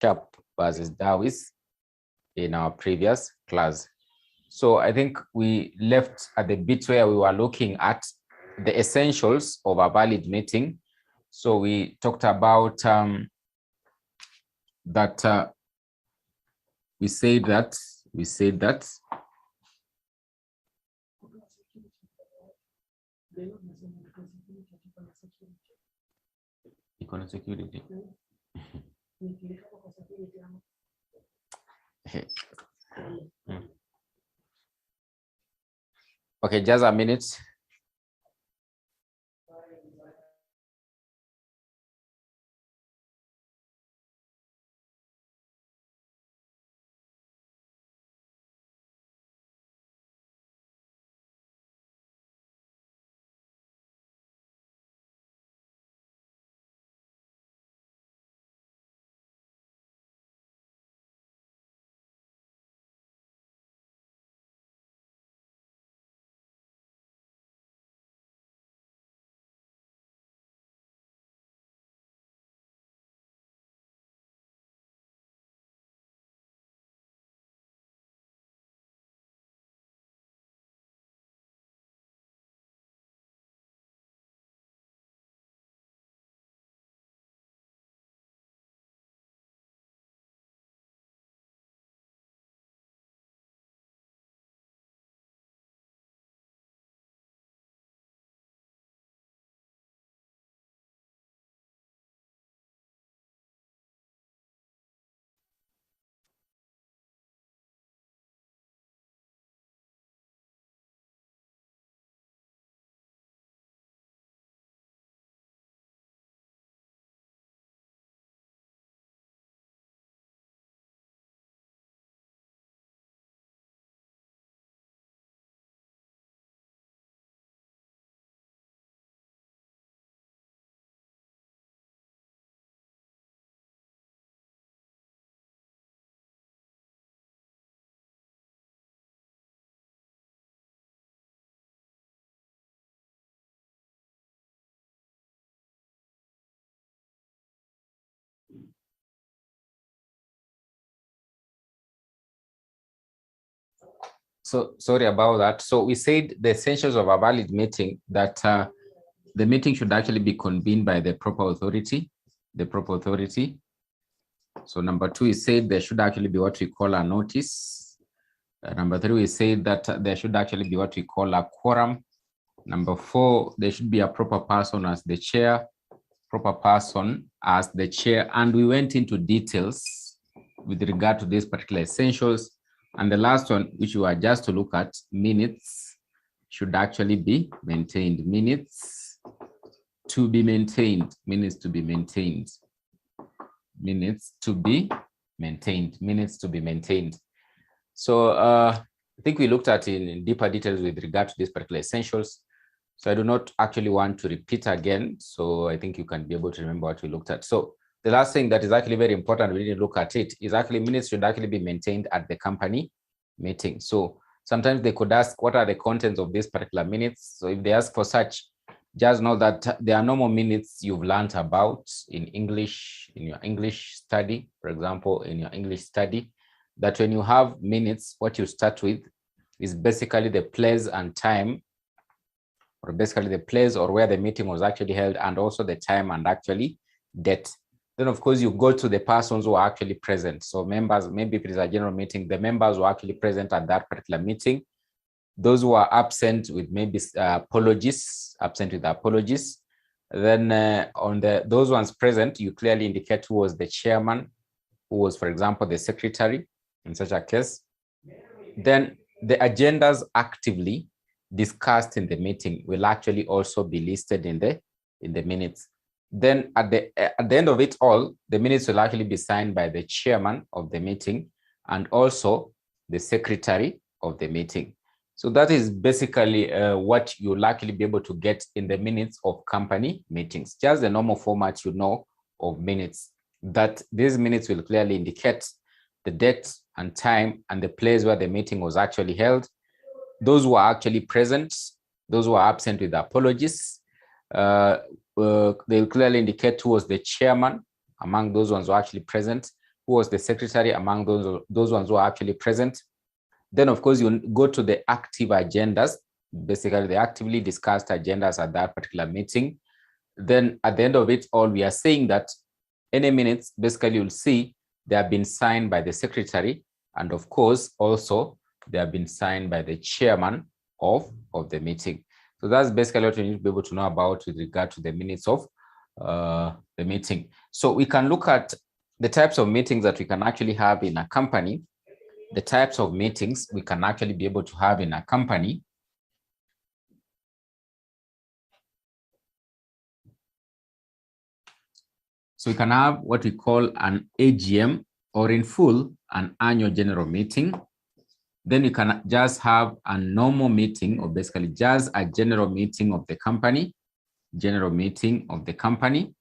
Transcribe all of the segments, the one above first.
Sharp versus Dawes in our previous class. So I think we left at the bit where we were looking at the essentials of a valid meeting. So we talked about that we said that economic security. Okay, just a minute. So sorry about that. So we said the essentials of a valid meeting, that the meeting should actually be convened by the proper authority, So number two, we said there should actually be what we call a notice. Number three, we said that there should actually be what we call a quorum. Number four, there should be a proper person as the chair, and we went into details with regard to these particular essentials. And the last one, which we are just to look at, minutes should actually be maintained. Minutes to be maintained. So I think we looked at in deeper details with regard to these particular essentials. So I do not actually want to repeat again. So I think you can be able to remember what we looked at. So the last thing that is actually very important, we need to look at it, is actually minutes should actually be maintained at the company meeting. So sometimes they could ask, what are the contents of these particular minutes? So if they ask for such, just know that there are normal minutes you've learned about in English, in your English study, for example, in your English study, that when you have minutes, what you start with is basically the place and time, or basically the place or where the meeting was actually held, and also the time and actually date. Then of course you go to the persons who are actually present. So members, maybe if it is a general meeting, the members who are actually present at that particular meeting. Those who are absent with maybe apologies. Then on those ones present, you clearly indicate who was the chairman, who was, for example, the secretary in such a case. Then the agendas actively discussed in the meeting will actually also be listed in the minutes. Then at the end of it all, the minutes will actually be signed by the chairman of the meeting and also the secretary of the meeting. So that is basically what you'll likely be able to get in the minutes of company meetings. Just the normal format of minutes, that these minutes will clearly indicate the date and time and the place where the meeting was actually held, those who are actually present, those who are absent with apologies. They will clearly indicate who was the chairman among those ones who are actually present, who was the secretary among those ones who are actually present. Then, of course, you go to the active agendas, basically the actively discussed agendas at that particular meeting. Then at the end of it all, we are saying that any minutes, basically you'll see they have been signed by the secretary, and of course, also they have been signed by the chairman of the meeting. So that's basically what you need to be able to know about with regard to the minutes of the meeting. So we can look at the types of meetings that we can actually have in a company, the types of meetings we can actually be able to have in a company. So we can have what we call an AGM, or in full, an annual general meeting. Then you can just have a normal meeting, or basically just a general meeting of the company, general meeting of the company.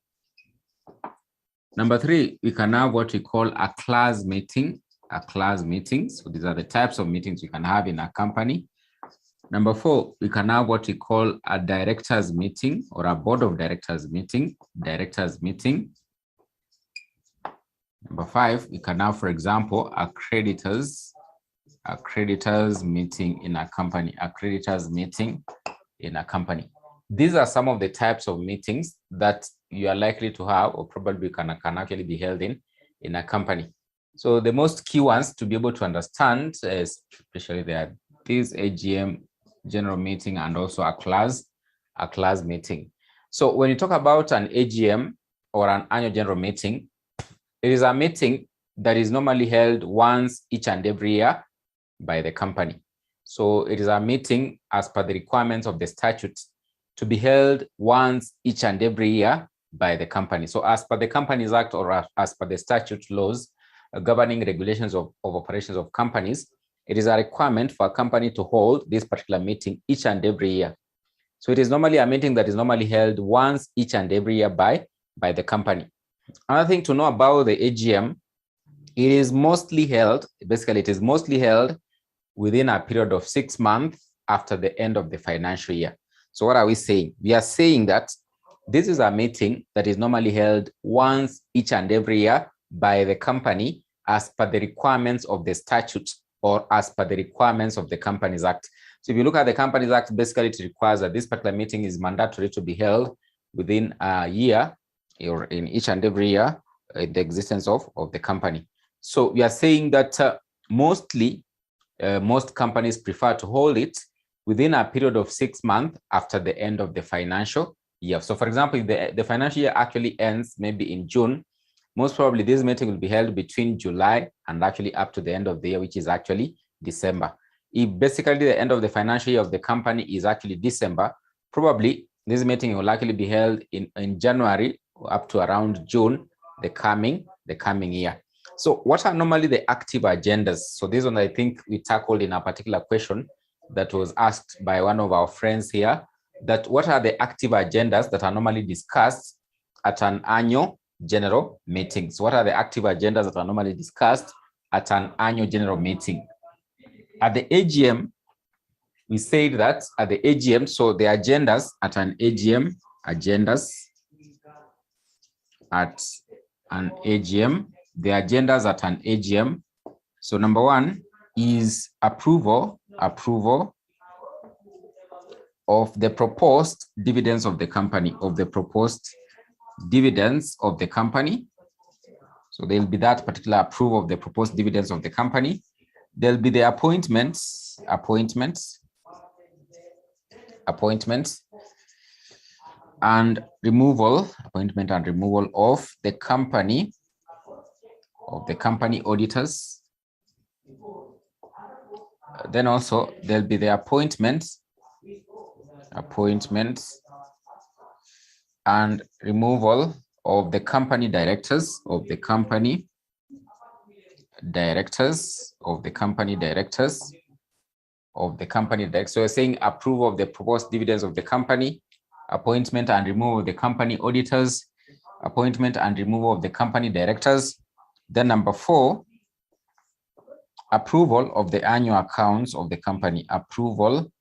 Number 3, we can have what we call a class meeting, a class meeting. So these are the types of meetings we can have in a company. Number 4, we can have what we call a directors meeting, or a board of directors meeting, directors meeting. Number 5, we can have, for example, a creditors meeting in a company, a creditors meeting in a company. These are some of the types of meetings that you are likely to have, or probably can actually be held in a company. So the most key ones to be able to understand, especially there, this AGM, general meeting, and also a class meeting. So when you talk about an AGM or an annual general meeting, it is a meeting that is normally held once each and every year by the company. So it is a meeting as per the requirements of the statute to be held once each and every year by the company. So as per the Companies Act, or as per the statute laws governing regulations of operations of companies, it is a requirement for a company to hold this particular meeting each and every year. So it is normally a meeting that is normally held once each and every year by the company. Another thing to know about the AGM, it is mostly held within a period of 6 months after the end of the financial year. So what are we saying? We are saying that this is a meeting that is normally held once each and every year by the company as per the requirements of the statute, or as per the requirements of the Companies Act. So if you look at the Companies Act, basically it requires that this particular meeting is mandatory to be held within a year, or in each and every year, the existence of the company. So we are saying that most companies prefer to hold it within a period of 6 months after the end of the financial year. So for example, if the financial year actually ends maybe in June, most probably this meeting will be held between July and actually up to the end of the year, which is actually December. If basically the end of the financial year of the company is actually December, probably this meeting will likely be held in January up to around June the coming year. So what are normally the active agendas? So this one I think we tackled in a particular question that was asked by one of our friends here, that what are the active agendas that are normally discussed at an annual general meeting? So what are the active agendas that are normally discussed at an annual general meeting? At the AGM, we said that at the AGM, so the agendas at an AGM, the agendas at an AGM. So number 1 is approval of the proposed dividends of the company, So there'll be that particular approval of the proposed dividends of the company. There'll be the appointments and removal of the company auditors. Then also there'll be the appointments and removal of the company directors, So we're saying approval of the proposed dividends of the company, appointment and removal of the company auditors, appointment and removal of the company directors. Then number 4, approval of the annual accounts of the company, approval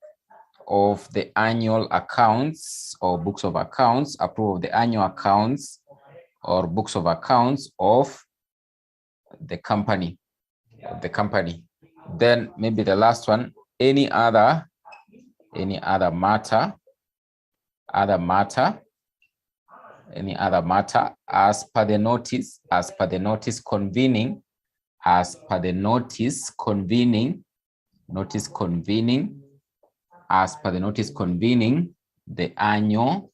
of the annual accounts or books of accounts, approval of the annual accounts or books of accounts of the company. Then maybe the last one, any other matter as per the notice convening the annual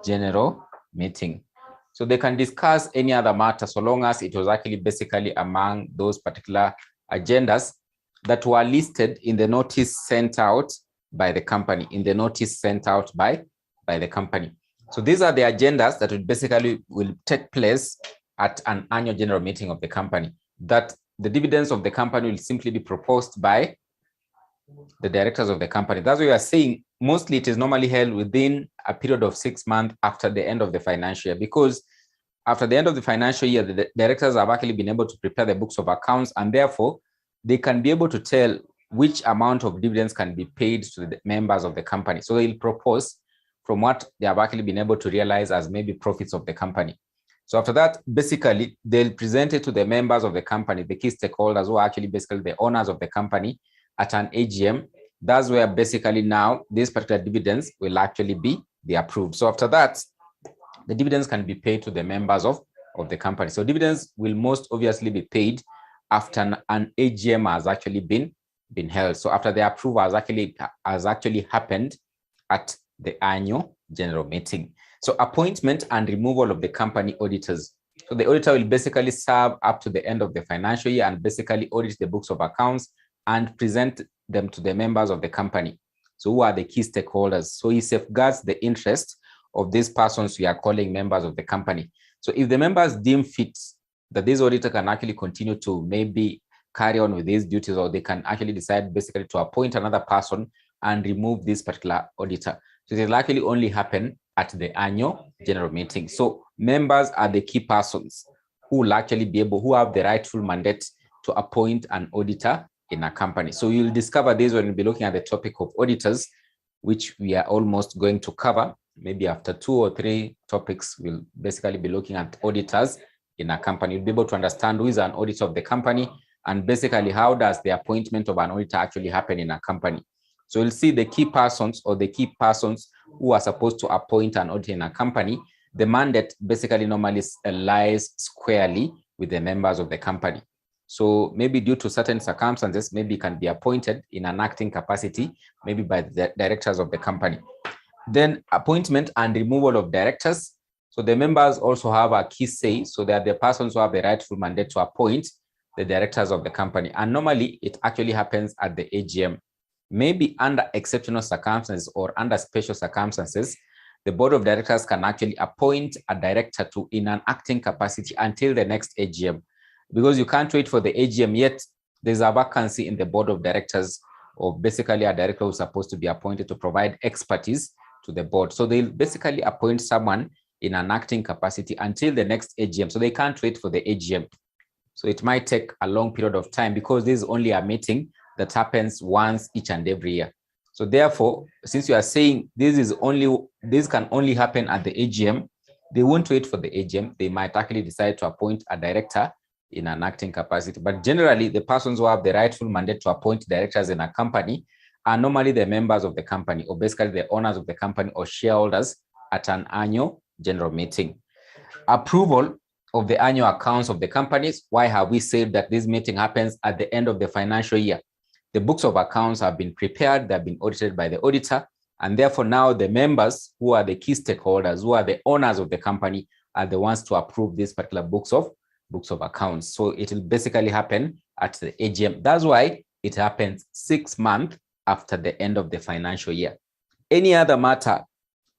general meeting. So they can discuss any other matter so long as it was actually basically among those particular agendas that were listed in the notice sent out by the company, So these are the agendas that will take place at an annual general meeting of the company, that the dividends of the company will simply be proposed by the directors of the company. That's why we are saying mostly it is normally held within a period of 6 months after the end of the financial year, because after the end of the financial year, the directors have actually been able to prepare the books of accounts, and therefore they can be able to tell which amount of dividends can be paid to the members of the company. So they'll propose from what they have actually been able to realize as maybe profits of the company. So after that, basically, they'll present it to the members of the company, the key stakeholders, who are actually basically the owners of the company, at an AGM. That's where basically now these particular dividends will actually be approved. So after that, the dividends can be paid to the members of the company. So dividends will most obviously be paid after an AGM has actually been held. So after the approval has actually happened at the annual general meeting. So appointment and removal of the company auditors. So the auditor will basically serve up to the end of the financial year and basically audit the books of accounts and present them to the members of the company. So who are the key stakeholders? So he safeguards the interest of these persons we are calling members of the company. So if the members deem fit that this auditor can actually continue to maybe carry on with these duties, or they can actually decide basically to appoint another person and remove this particular auditor. So it will actually only happen at the annual general meeting. So members are the key persons who will actually who have the rightful mandate to appoint an auditor in a company. So you'll discover this when we'll be looking at the topic of auditors, which we are almost going to cover. Maybe after 2 or 3 topics, we'll basically be looking at auditors in a company. You'll be able to understand who is an auditor of the company, and basically how does the appointment of an auditor actually happen in a company. So you'll see the key persons who are supposed to appoint an auditor in a company. The mandate basically normally lies squarely with the members of the company. So maybe due to certain circumstances, maybe it can be appointed in an acting capacity, maybe by the directors of the company. Then appointment and removal of directors. So the members also have a key say. So they are the persons who have the rightful mandate to appoint the directors of the company. And normally it actually happens at the AGM. Maybe under exceptional circumstances or under special circumstances, the board of directors can actually appoint a director in an acting capacity until the next AGM. Because you can't wait for the AGM yet, there's a vacancy in the board of directors, or basically a director who's supposed to be appointed to provide expertise to the board. So they'll basically appoint someone in an acting capacity until the next AGM. So they can't wait for the AGM. So it might take a long period of time, because this is only a meeting that happens once each and every year. So therefore, since you are saying this can only happen at the AGM, they won't wait for the AGM. They might actually decide to appoint a director in an acting capacity. But generally, the persons who have the rightful mandate to appoint directors in a company are normally the members of the company, or basically the owners of the company or shareholders at an annual general meeting. Approval of the annual accounts of the companies. Why have we said that this meeting happens at the end of the financial year? The books of accounts have been prepared, they've been audited by the auditor, and therefore now the members, who are the key stakeholders, who are the owners of the company, are the ones to approve these particular books of accounts. So it will basically happen at the AGM. That's why it happens 6 months after the end of the financial year. Any other matter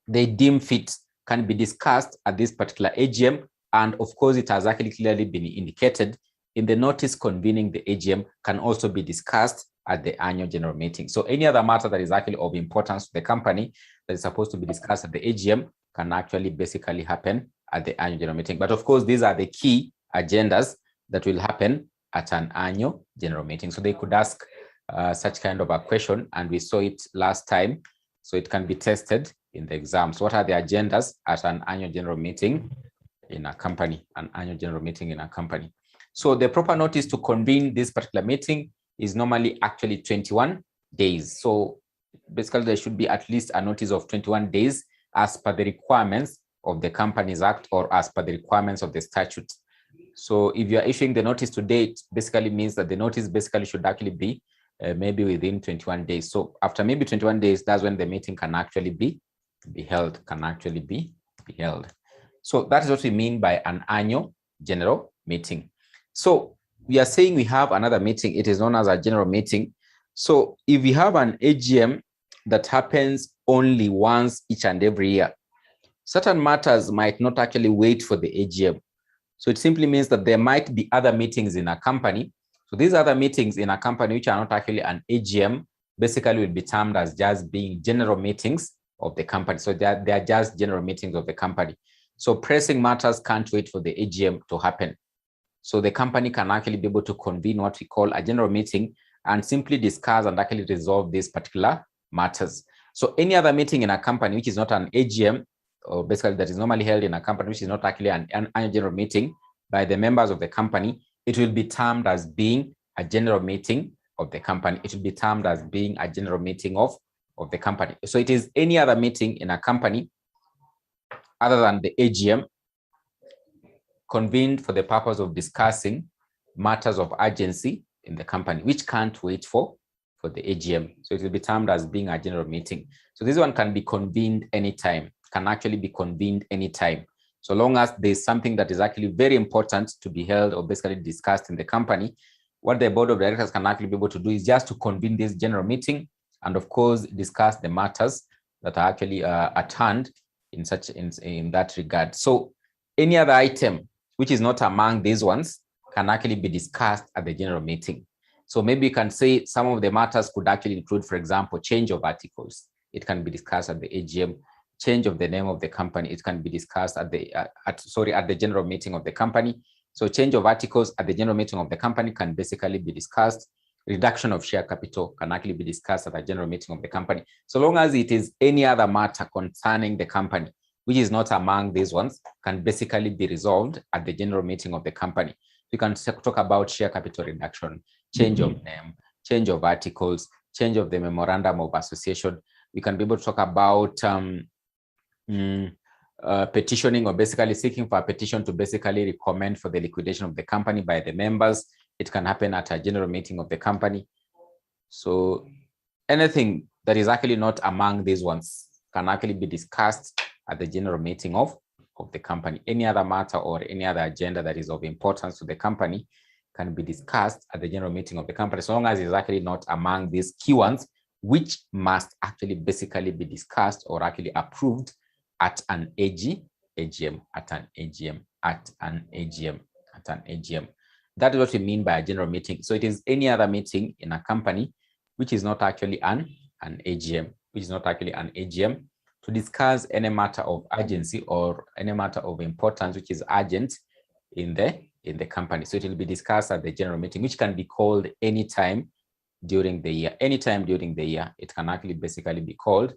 they deem fit can be discussed at this particular AGM, and of course it has actually clearly been indicated in the notice convening the AGM, can also be discussed at the annual general meeting. So any other matter that is actually of importance to the company that is supposed to be discussed at the AGM can actually basically happen at the annual general meeting. But of course, these are the key agendas that will happen at an annual general meeting. So they could ask such kind of a question, and we saw it last time. So it can be tested in the exams. What are the agendas at an annual general meeting in a company, an annual general meeting in a company? So the proper notice to convene this particular meeting is normally actually 21 days. So basically there should be at least a notice of 21 days as per the requirements of the Companies Act or as per the requirements of the statute. So if you are issuing the notice today, it basically means that the notice basically should actually be maybe within 21 days. So after maybe 21 days, that's when the meeting can actually be held, So that is what we mean by an annual general meeting. So we are saying we have another meeting. It is known as a general meeting. So if we have an AGM that happens only once each and every year, certain matters might not actually wait for the AGM. So it simply means that there might be other meetings in a company. So these other meetings in a company, which are not actually an AGM, basically will be termed as just being general meetings of the company. So they are just general meetings of the company. So pressing matters can't wait for the AGM to happen. So the company can actually be able to convene what we call a general meeting and simply discuss and actually resolve these particular matters. So any other meeting in a company, which is not an AGM, or basically that is normally held in a company, which is not actually an annual general meeting by the members of the company, it will be termed as being a general meeting of the company. It will be termed as being a general meeting of the company. So it is any other meeting in a company other than the AGM convened for the purpose of discussing matters of urgency in the company, which can't wait for the AGM. So it will be termed as being a general meeting. So this one can be convened anytime, can actually be convened anytime, so long as there's something that is actually very important to be held or basically discussed in the company. What the board of directors can actually be able to do is just to convene this general meeting and of course discuss the matters that are actually at hand in that regard. So any other item which is not among these ones can actually be discussed at the general meeting. So maybe you can say some of the matters could actually include, for example, change of articles. It can be discussed at the AGM. Change of the name of the company, it can be discussed at the general meeting of the company. So change of articles at the general meeting of the company can basically be discussed. Reduction of share capital can actually be discussed at the general meeting of the company. So long as it is any other matter concerning the company, which is not among these ones, can basically be resolved at the general meeting of the company. You can talk about share capital reduction, change of name, change of articles, change of the memorandum of association. We can be able to talk about petitioning, or basically seeking for a petition to basically recommend for the liquidation of the company by the members. It can happen at a general meeting of the company. So anything that is actually not among these ones can actually be discussed at the general meeting of the company. Any other matter or any other agenda that is of importance to the company can be discussed at the general meeting of the company, so long as it's actually not among these key ones, which must actually basically be discussed or actually approved at an AGM. That is what we mean by a general meeting. So it is any other meeting in a company which is not actually an AGM, to discuss any matter of urgency or any matter of importance which is urgent in the company. So it will be discussed at the general meeting, which can be called anytime during the year. Anytime during the year, it can actually basically be called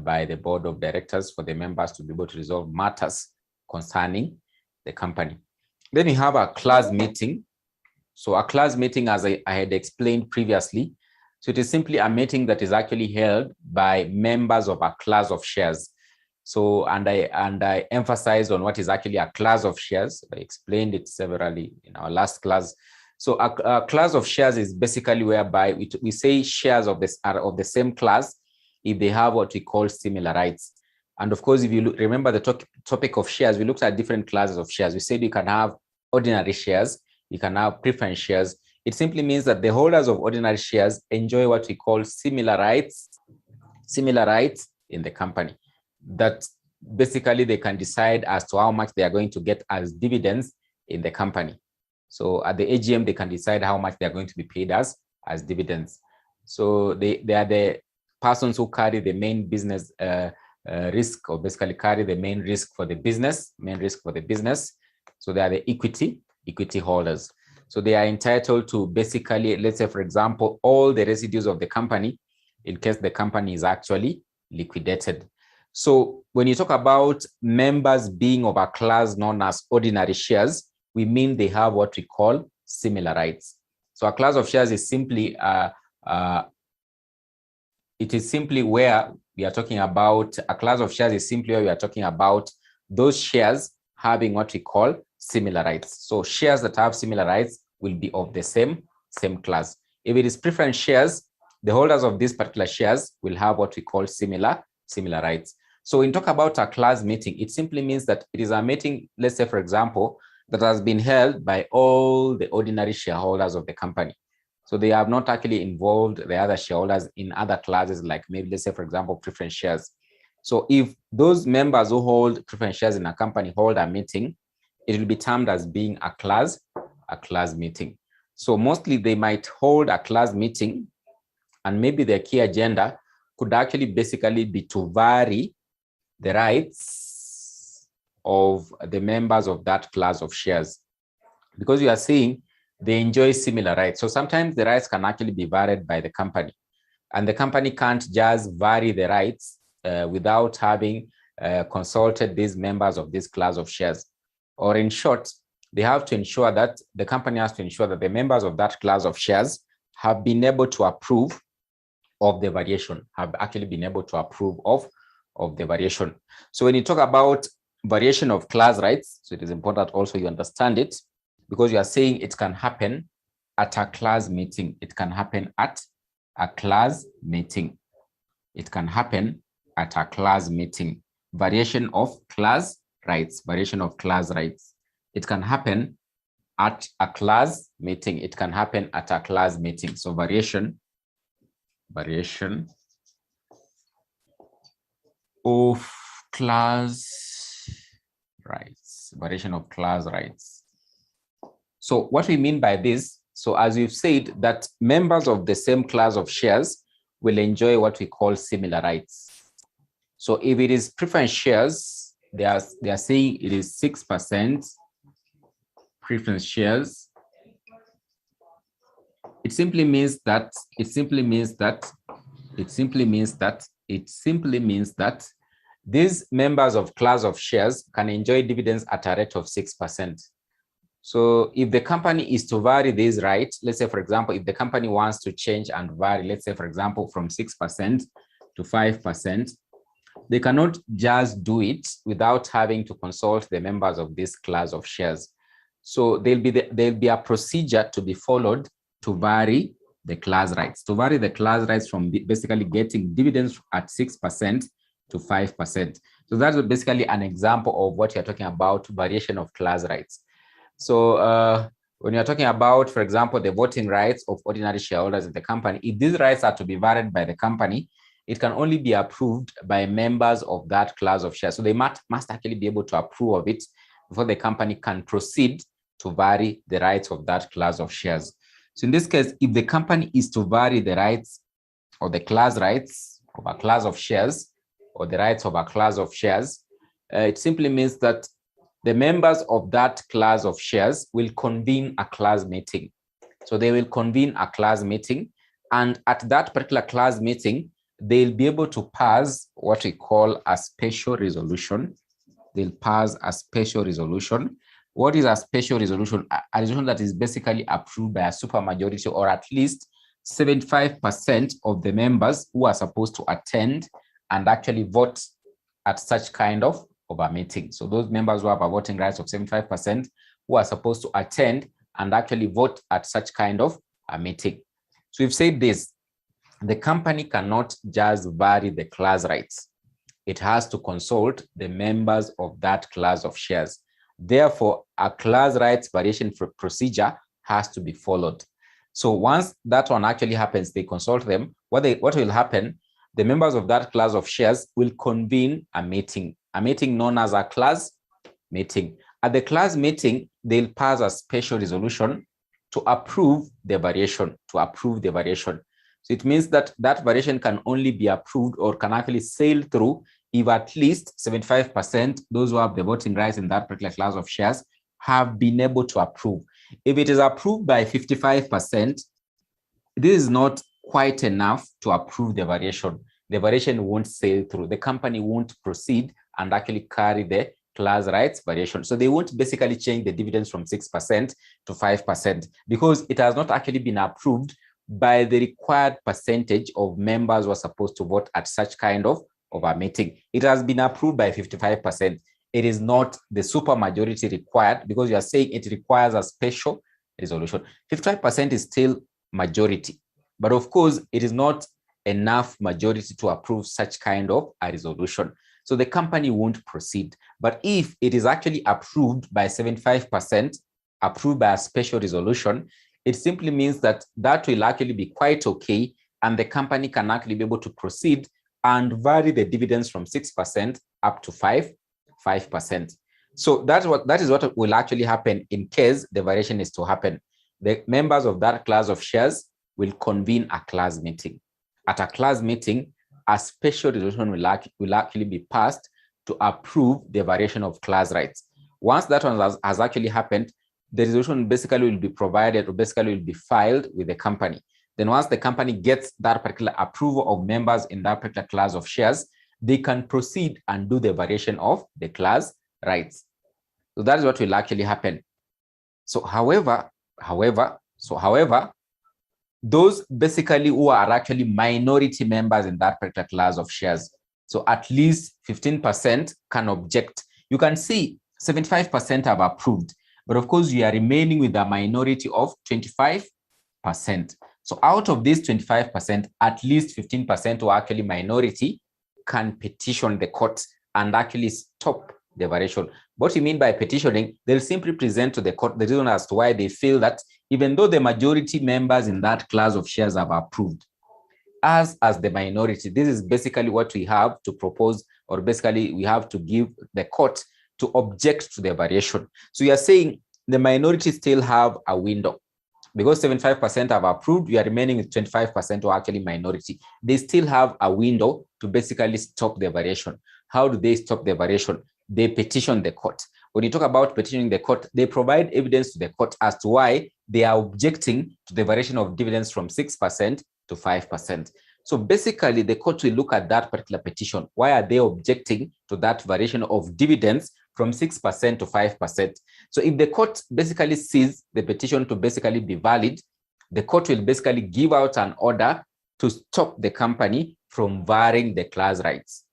by the board of directors for the members to be able to resolve matters concerning the company. Then we have a class meeting. So a class meeting, as I had explained previously, so it is simply a meeting that is actually held by members of a class of shares. So, and I emphasized on what is actually a class of shares. I explained it severally in our last class. So a class of shares is basically whereby we say shares of the same class if they have what we call similar rights. And of course, if you remember the topic of shares, we looked at different classes of shares. We said you can have ordinary shares, you can have preference shares. It simply means that the holders of ordinary shares enjoy what we call similar rights in the company. That basically they can decide as to how much they are going to get as dividends in the company. So at the AGM, they can decide how much they are going to be paid as dividends. So they are the persons who carry the main business risk, or basically carry the main risk for the business, So they are the equity holders. So they are entitled to basically, let's say, for example, all the residues of the company in case the company is actually liquidated. So when you talk about members being of a class known as ordinary shares, we mean they have what we call similar rights. So a class of shares is simply where we are talking about a class of shares is simply where we are talking about those shares having what we call similar rights. So shares that have similar rights will be of the same class. If it is preference shares, the holders of these particular shares will have what we call similar rights. So when we talk about a class meeting, it simply means that it is a meeting, let's say, for example, that has been held by all the ordinary shareholders of the company. So they have not actually involved the other shareholders in other classes, like maybe, let's say, for example, preference shares. So if those members who hold preference shares in a company hold a meeting, it will be termed as being a class meeting. So mostly they might hold a class meeting, and maybe their key agenda could actually basically be to vary the rights of the members of that class of shares, because you are seeing they enjoy similar rights. So sometimes the rights can actually be varied by the company, and the company can't just vary the rights without having consulted these members of this class of shares. Or in short, they have to ensure that the company has to ensure that the members of that class of shares have been able to approve of the variation, have actually been able to approve of the variation. So when you talk about variation of class rights, so it is important also you understand it, because you are saying it can happen at a class meeting. It can happen at a class meeting. It can happen at a class meeting. Variation of class rights. Variation of class rights. It can happen at a class meeting. It can happen at a class meeting. So variation of class rights. Variation of class rights. So what we mean by this, so as we've said, that members of the same class of shares will enjoy what we call similar rights. So if it is preference shares, they are saying it is 6% preference shares. It simply means that these members of class of shares can enjoy dividends at a rate of 6%. So if the company is to vary these rights, let's say, for example, if the company wants to change and vary, let's say, for example, from 6% to 5%, they cannot just do it without having to consult the members of this class of shares. So there'll be a procedure to be followed to vary the class rights, from basically getting dividends at 6% to 5%. So that's basically an example of what you're talking about, variation of class rights. So when you're talking about, for example, the voting rights of ordinary shareholders in the company, if these rights are to be varied by the company, it can only be approved by members of that class of shares. So they must actually be able to approve of it before the company can proceed to vary the rights of that class of shares. So in this case, if the company is to vary the rights or the class rights of a class of shares, or the rights of a class of shares, it simply means that the members of that class of shares will convene a class meeting. So they will convene a class meeting, and at that particular class meeting, they'll be able to pass what we call a special resolution. They'll pass a special resolution. What is a special resolution? A resolution that is basically approved by a supermajority, or at least 75% of the members who are supposed to attend and actually vote at such kind of a meeting. So those members who have a voting rights of 75% who are supposed to attend and actually vote at such kind of a meeting. So we've said this, the company cannot just vary the class rights. It has to consult the members of that class of shares. Therefore, a class rights variation procedure has to be followed. So once that one actually happens, they consult them. What will happen? The members of that class of shares will convene a meeting known as a class meeting. At the class meeting, they'll pass a special resolution to approve the variation, So it means that that variation can only be approved or can actually sail through if at least 75%, those who have the voting rights in that particular class of shares, have been able to approve. If it is approved by 55%, this is not quite enough to approve the variation. The variation won't sail through. The company won't proceed and actually carry the class rights variation. So they won't basically change the dividends from 6% to 5% because it has not actually been approved by the required percentage of members who are supposed to vote at such kind of a meeting. It has been approved by 55%. It is not the super majority required because you are saying it requires a special resolution. 55% is still majority, but of course it is not enough majority to approve such kind of a resolution. So the company won't proceed. But if it is actually approved by 75%, approved by a special resolution, it simply means that that will actually be quite okay, and the company can actually be able to proceed and vary the dividends from 6% up to 5%. So that is what will actually happen in case the variation is to happen. The members of that class of shares will convene a class meeting. At a class meeting, a special resolution will actually be passed to approve the variation of class rights. Once that one has actually happened, the resolution basically will be provided, or basically will be filed with the company. Then once the company gets that particular approval of members in that particular class of shares, they can proceed and do the variation of the class rights. So that is what will actually happen. So however, those basically who are actually minority members in that particular class of shares, so at least 15% can object. You can see 75% have approved, but of course you are remaining with a minority of 25%. So out of this 25%, at least 15% who are actually minority can petition the court and actually stop the variation. What you mean by petitioning, they'll simply present to the court the reason as to why they feel that even though the majority members in that class of shares have approved, as the minority, this is basically what we have to propose, or basically we have to give the court to object to the variation. So you are saying the minority still have a window. Because 75% have approved, you are remaining with 25% who are actually minority. They still have a window to basically stop the variation. How do they stop the variation? They petition the court. When you talk about petitioning the court, they provide evidence to the court as to why they are objecting to the variation of dividends from 6% to 5%. So basically, the court will look at that particular petition. Why are they objecting to that variation of dividends from 6% to 5%? So if the court basically sees the petition to basically be valid, the court will basically give out an order to stop the company from varying the class rights.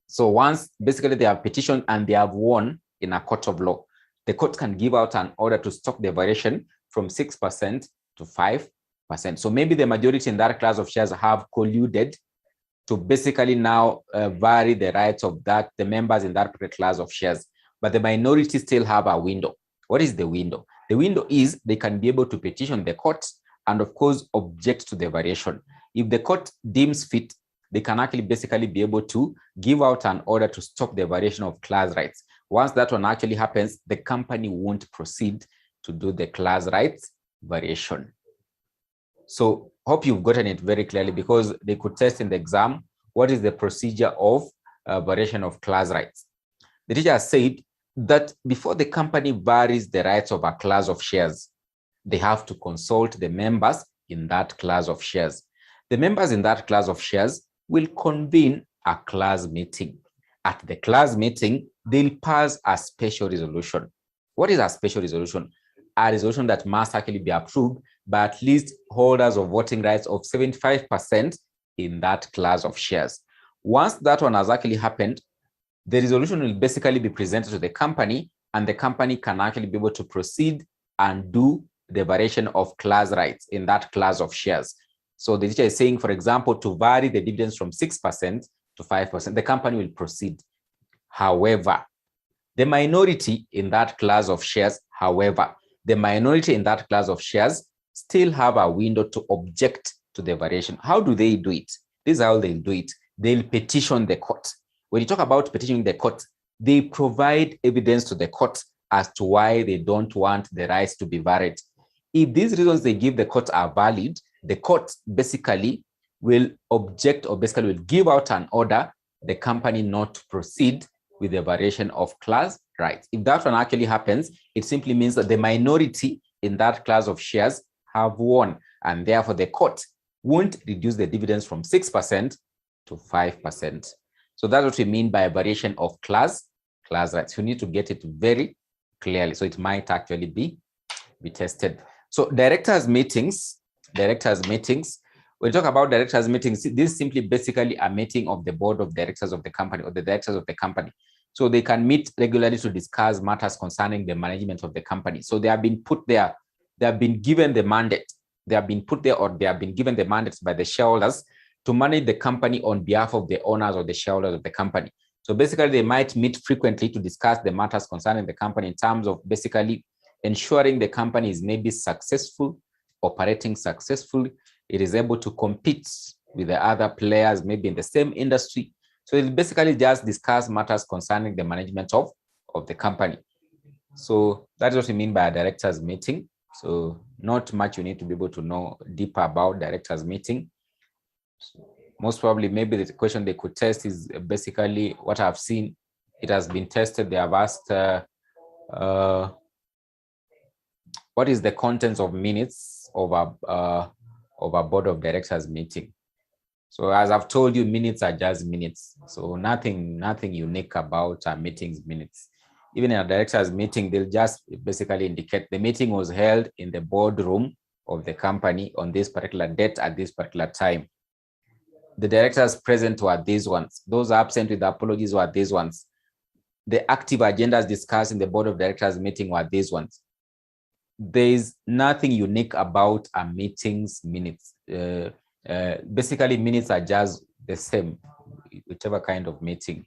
So once basically they have petitioned and they have won in a court of law, the court can give out an order to stop the variation from 6% to 5%. So maybe the majority in that class of shares have colluded to basically now vary the rights of the members in that particular class of shares, but the minority still have a window. What is the window? The window is they can be able to petition the court and of course object to the variation. If the court deems fit, they can actually basically be able to give out an order to stop the variation of class rights. Once that one actually happens, the company won't proceed to do the class rights variation. So hope you've gotten it very clearly, because they could test in the exam, what is the procedure of variation of class rights? The teacher has said that before the company varies the rights of a class of shares, they have to consult the members in that class of shares. The members in that class of shares will convene a class meeting. At the class meeting, they'll pass a special resolution. What is a special resolution? A resolution that must actually be approved by at least holders of voting rights of 75% in that class of shares. Once that one has actually happened, the resolution will basically be presented to the company, and the company can actually be able to proceed and do the variation of class rights in that class of shares. So the teacher is saying, for example, to vary the dividends from 6% to 5%, the company will proceed. However, the minority in that class of shares, still have a window to object to the variation. How do they do it? This is how they'll do it. They'll petition the court. When you talk about petitioning the court, they provide evidence to the court as to why they don't want the rights to be varied. If these reasons they give the court are valid, the court basically will object, or basically will give out an order the company not to proceed with the variation of class rights. If that one actually happens, it simply means that the minority in that class of shares have won, and therefore the court won't reduce the dividends from 6% to 5%. So that's what we mean by a variation of class class rights. You need to get it very clearly. So it might actually be tested. So directors meetings, when we talk about directors meetings, this is simply basically a meeting of the board of directors of the company or the directors of the company. So they can meet regularly to discuss matters concerning the management of the company. So they have been put there, they have been given the mandate, they have been put there, or they have been given the mandates by the shareholders to manage the company on behalf of the owners or the shareholders of the company. So basically they might meet frequently to discuss the matters concerning the company in terms of basically ensuring the company is maybe successful, operating successfully, it is able to compete with the other players, maybe in the same industry. So it basically just discuss matters concerning the management of the company. So that's what we mean by a directors meeting. So not much you need to be able to know deeper about directors meeting. Most probably, maybe the question they could test is basically what I've seen. It has been tested. They have asked, what is the contents of minutes of a board of directors meeting? So as I've told you, minutes are just minutes. So nothing unique about our meetings minutes. Even in a directors meeting, they'll just basically indicate the meeting was held in the boardroom of the company on this particular date at this particular time. The directors present were these ones. Those absent with apologies were these ones. The active agendas discussed in the board of directors meeting were these ones. There is nothing unique about a meeting's minutes. Basically, minutes are just the same, whichever kind of meeting.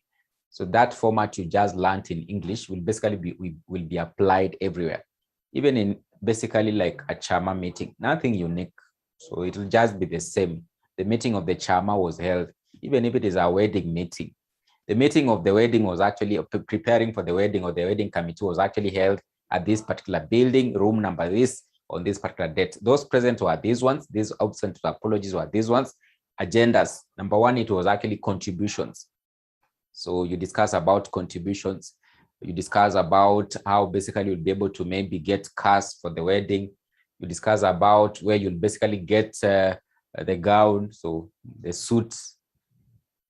So that format you just learned in English will basically will be applied everywhere, even in basically like a CHAMA meeting. Nothing unique. So it will just be the same. The meeting of the CHAMA was held, even if it is a wedding meeting. The meeting of the wedding was actually preparing for the wedding, or the wedding committee was actually held at this particular building, room number this, on this particular date. Those present were these ones, these absent apologies were these ones. Agendas, number one, it was actually contributions. So you discuss about contributions, you discuss about how basically you'll be able to maybe get cars for the wedding. You discuss about where you'll basically get the gown, so the suits.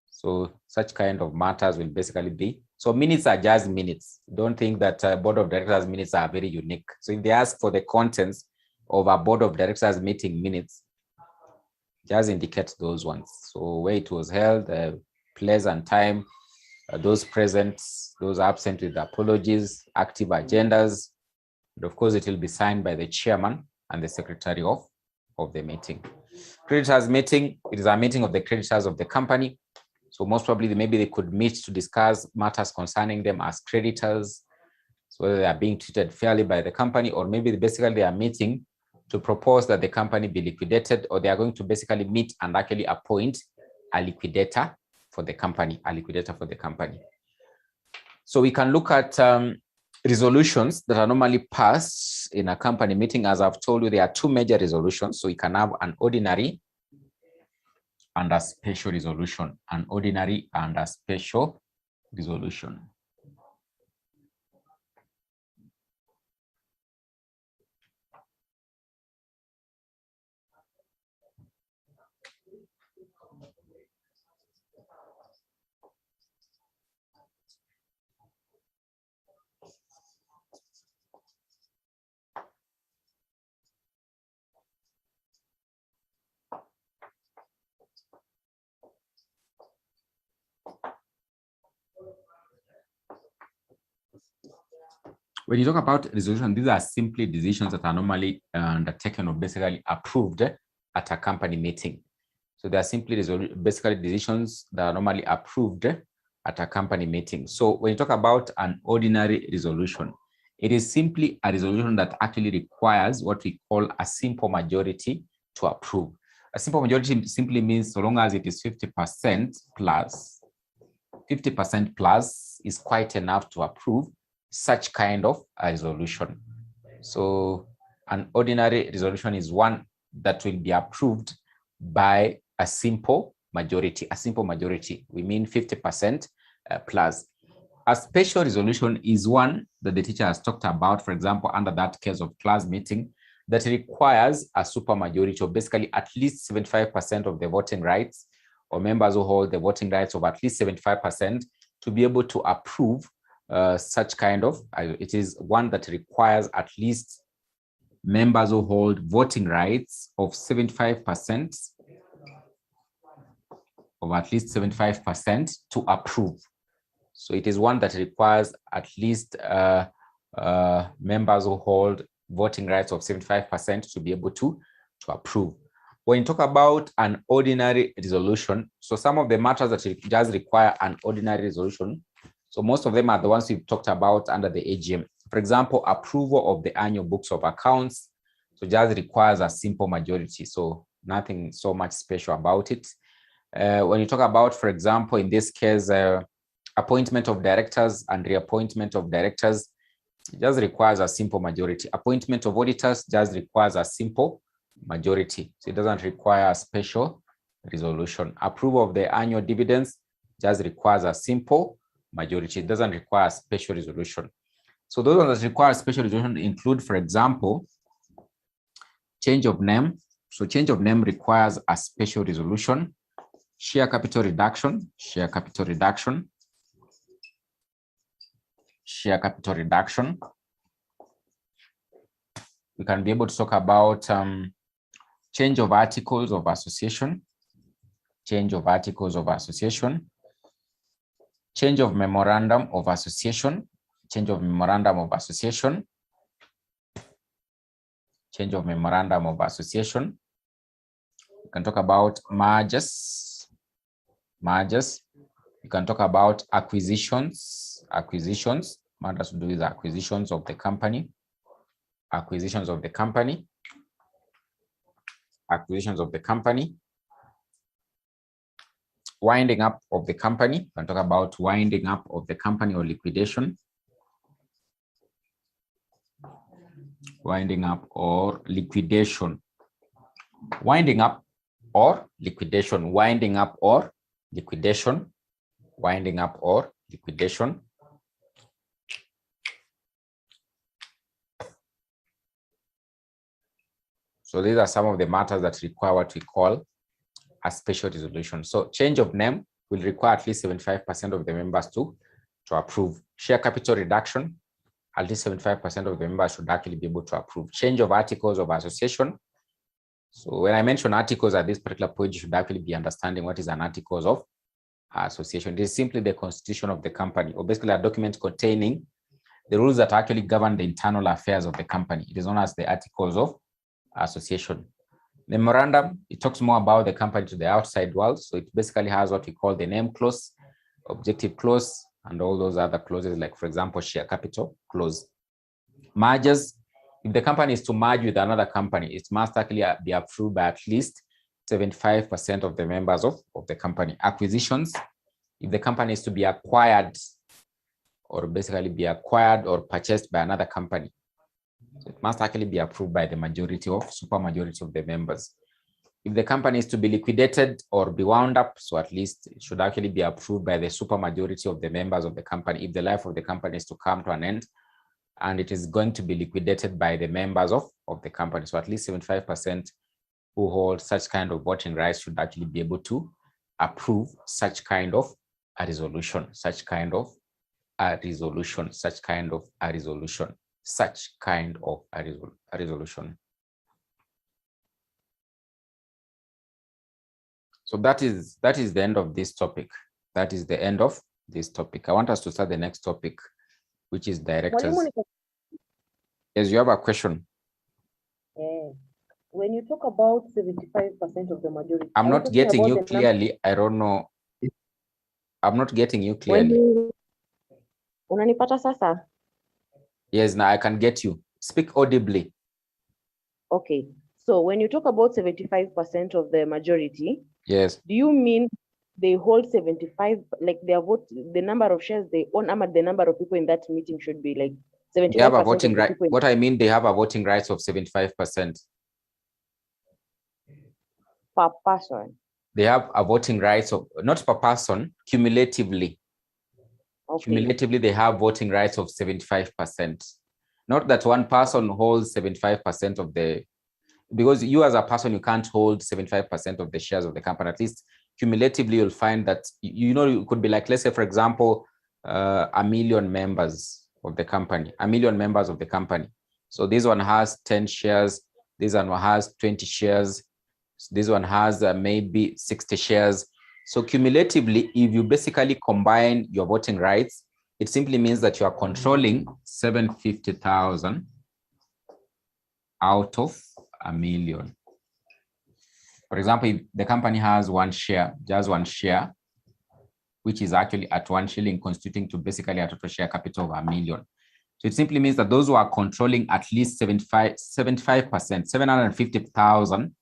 So such kind of matters will basically be. So minutes are just minutes. Don't think that board of directors minutes are very unique. So if they ask for the contents of a board of directors meeting minutes, just indicate those ones. So where it was held, place and time, those present, those absent with apologies, active agendas, and of course it will be signed by the chairman and the secretary of the meeting. Creditors meeting, it is a meeting of the creditors of the company. So most probably maybe they could meet to discuss matters concerning them as creditors, so whether they are being treated fairly by the company, or maybe basically they are meeting to propose that the company be liquidated, or they are going to basically meet and actually appoint a liquidator for the company, So we can look at resolutions that are normally passed in a company meeting. As I've told you, there are two major resolutions. So we can have an ordinary and a special resolution, an ordinary and a special resolution. When you talk about resolution, these are simply decisions that are normally undertaken or basically approved at a company meeting. So they are simply basically decisions that are normally approved at a company meeting. So when you talk about an ordinary resolution, it is simply a resolution that actually requires what we call a simple majority to approve. A simple majority simply means so long as it is 50% plus, 50% plus is quite enough to approve such kind of a resolution. So an ordinary resolution is one that will be approved by a simple majority. A simple majority, we mean 50% plus. A special resolution is one that the teacher has talked about, for example, under that case of class meeting, that requires a supermajority of basically at least 75% of the voting rights, or members who hold the voting rights of at least 75% to be able to approve such kind of, it is one that requires at least members who hold voting rights of 75%, of at least 75% to approve. So it is one that requires at least members who hold voting rights of 75% to be able to approve. When you talk about an ordinary resolution, so some of the matters that just require an ordinary resolution, so most of them are the ones we've talked about under the AGM. For example, approval of the annual books of accounts, so just requires a simple majority, so nothing so much special about it. When you talk about, for example, in this case, appointment of directors and reappointment of directors, it just requires a simple majority. Appointment of auditors just requires a simple majority, so it doesn't require a special resolution. Approval of the annual dividends just requires a simple majority. It doesn't require a special resolution. So those ones that require a special resolution include, for example, change of name. So change of name requires a special resolution. Share capital reduction, share capital reduction, share capital reduction. We can be able to talk about change of articles of association, change of articles of association, change of memorandum of association, change of memorandum of association, change of memorandum of association. We can talk about mergers, mergers. You can talk about acquisitions, acquisitions, matters to do with acquisitions of the company, acquisitions of the company, acquisitions of the company, winding up of the company. You can talk about winding up of the company or liquidation, winding up or liquidation, winding up or liquidation, winding up or liquidation, winding up or liquidation. So these are some of the matters that require what we call a special resolution. So change of name will require at least 75% of the members to approve. Share capital reduction, at least 75% of the members should actually be able to approve. Change of articles of association. So when I mention articles at this particular point, you should actually be understanding what is an articles of association. It is simply the constitution of the company, or basically a document containing the rules that actually govern the internal affairs of the company. It is known as the articles of association. Memorandum, it talks more about the company to the outside world. So it basically has what we call the name clause, objective clause, and all those other clauses, like, for example, share capital clause. Mergers, if the company is to merge with another company, it must actually be approved by at least 75% of the members of the company. Acquisitions, if the company is to be acquired, or basically be acquired or purchased by another company, so it must actually be approved by the majority of, super majority of the members. If the company is to be liquidated or be wound up, so at least it should actually be approved by the super majority of the members of the company. If the life of the company is to come to an end and it is going to be liquidated by the members of the company, so at least 75% who hold such kind of voting rights should actually be able to approve such kind of a resolution, such kind of a resolution, such kind of a resolution, such kind of a resolution. So that is the end of this topic. That is the end of this topic. I want us to start the next topic, which is directors. Yes, you have a question. When you talk about 75% of the majority, I'm not getting you clearly. I don't know. I'm not getting you clearly. Unanipata sasa? Yes, now I can get you. Speak audibly. Okay. So when you talk about 75% of the majority, yes, do you mean they hold 75, like their vote, the number of shares they own, the number of people in that meeting should be like 75%? They have a voting right. What I mean, they have a voting rights of 75%. Per person. They have a voting rights of, not per person, cumulatively. Okay. Cumulatively, they have voting rights of 75%. Not that one person holds 75% of the, because you as a person, you can't hold 75% of the shares of the company. At least cumulatively, you'll find that, you know, it could be like, let's say, for example, a million members of the company, So this one has 10 shares. This one has 20 shares. This one has maybe 60 shares. So cumulatively, if you basically combine your voting rights, it simply means that you are controlling 750,000 out of a million. For example, if the company has one share, just one share, which is actually at 1 shilling, constituting to basically a total share capital of a million. So it simply means that those who are controlling at least 75%, 750,000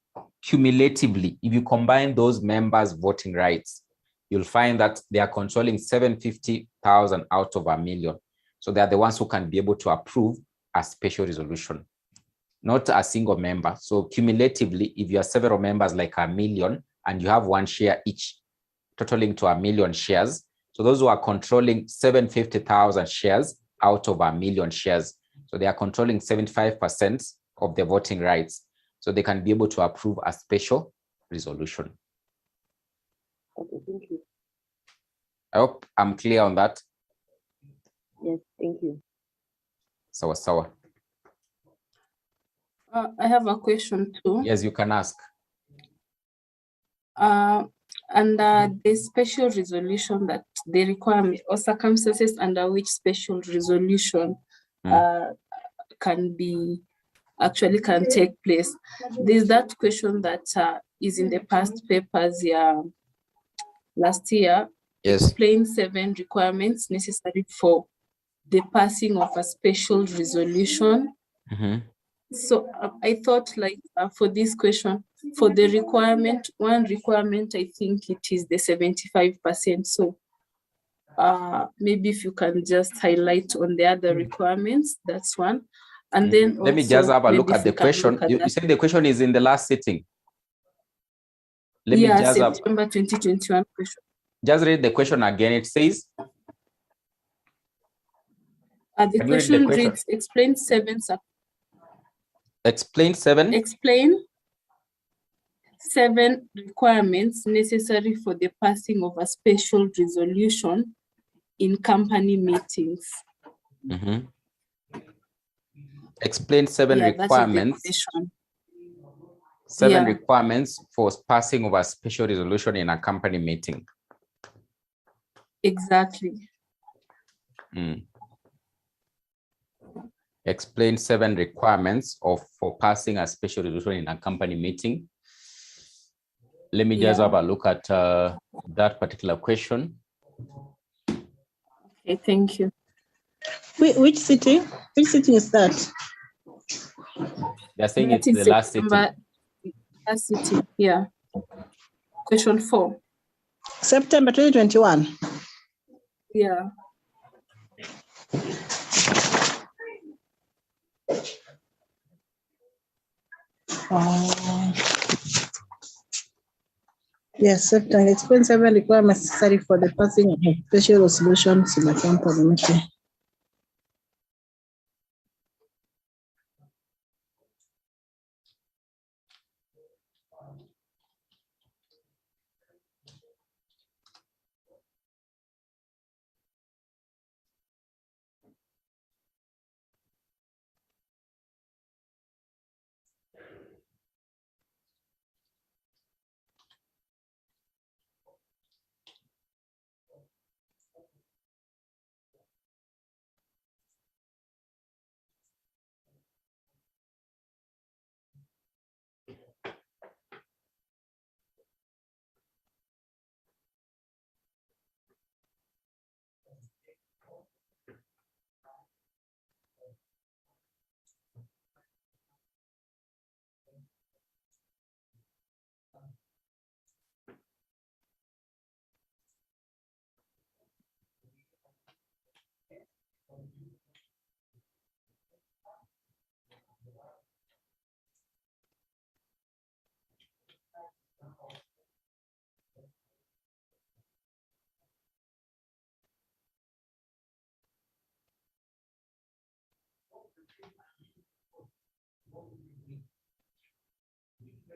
cumulatively, if you combine those members' voting rights, you'll find that they are controlling 750,000 out of a million. So they are the ones who can be able to approve a special resolution, not a single member. So cumulatively, if you have several members like a million and you have one share each, totaling to a million shares. So those who are controlling 750,000 shares out of a million shares. So they are controlling 75% of the voting rights. So they can be able to approve a special resolution. Okay, thank you. I hope I'm clear on that. Yes, thank you. Sawa. I have a question too. Yes, you can ask. Under the special resolution that the requirement or circumstances under which special resolution can take place. There's that question that is in the past papers last year. Yes. Explain 7 requirements necessary for the passing of a special resolution. So I thought for this question, for the requirement, one requirement, I think it is the 75%. So maybe if you can just highlight on the other requirements, that's one. And then let me just have a look at the question. You said the question is in the last sitting. Let me just September 2021 question. Just read the question again. It says, the question reads, explain 7 requirements necessary for the passing of a special resolution in company meetings. Explain 7 requirements. Seven requirements for passing of a special resolution in a company meeting. Exactly. Explain 7 requirements for passing a special resolution in a company meeting. Let me just have a look at that particular question. Okay, thank you. Which sitting? Which sitting is that? They're saying it's the last sitting. Last sitting, yeah. Question 4. September 2021. Yeah. Yes, September. Explain 7 requirements necessary for the passing of special resolutions in a company meeting.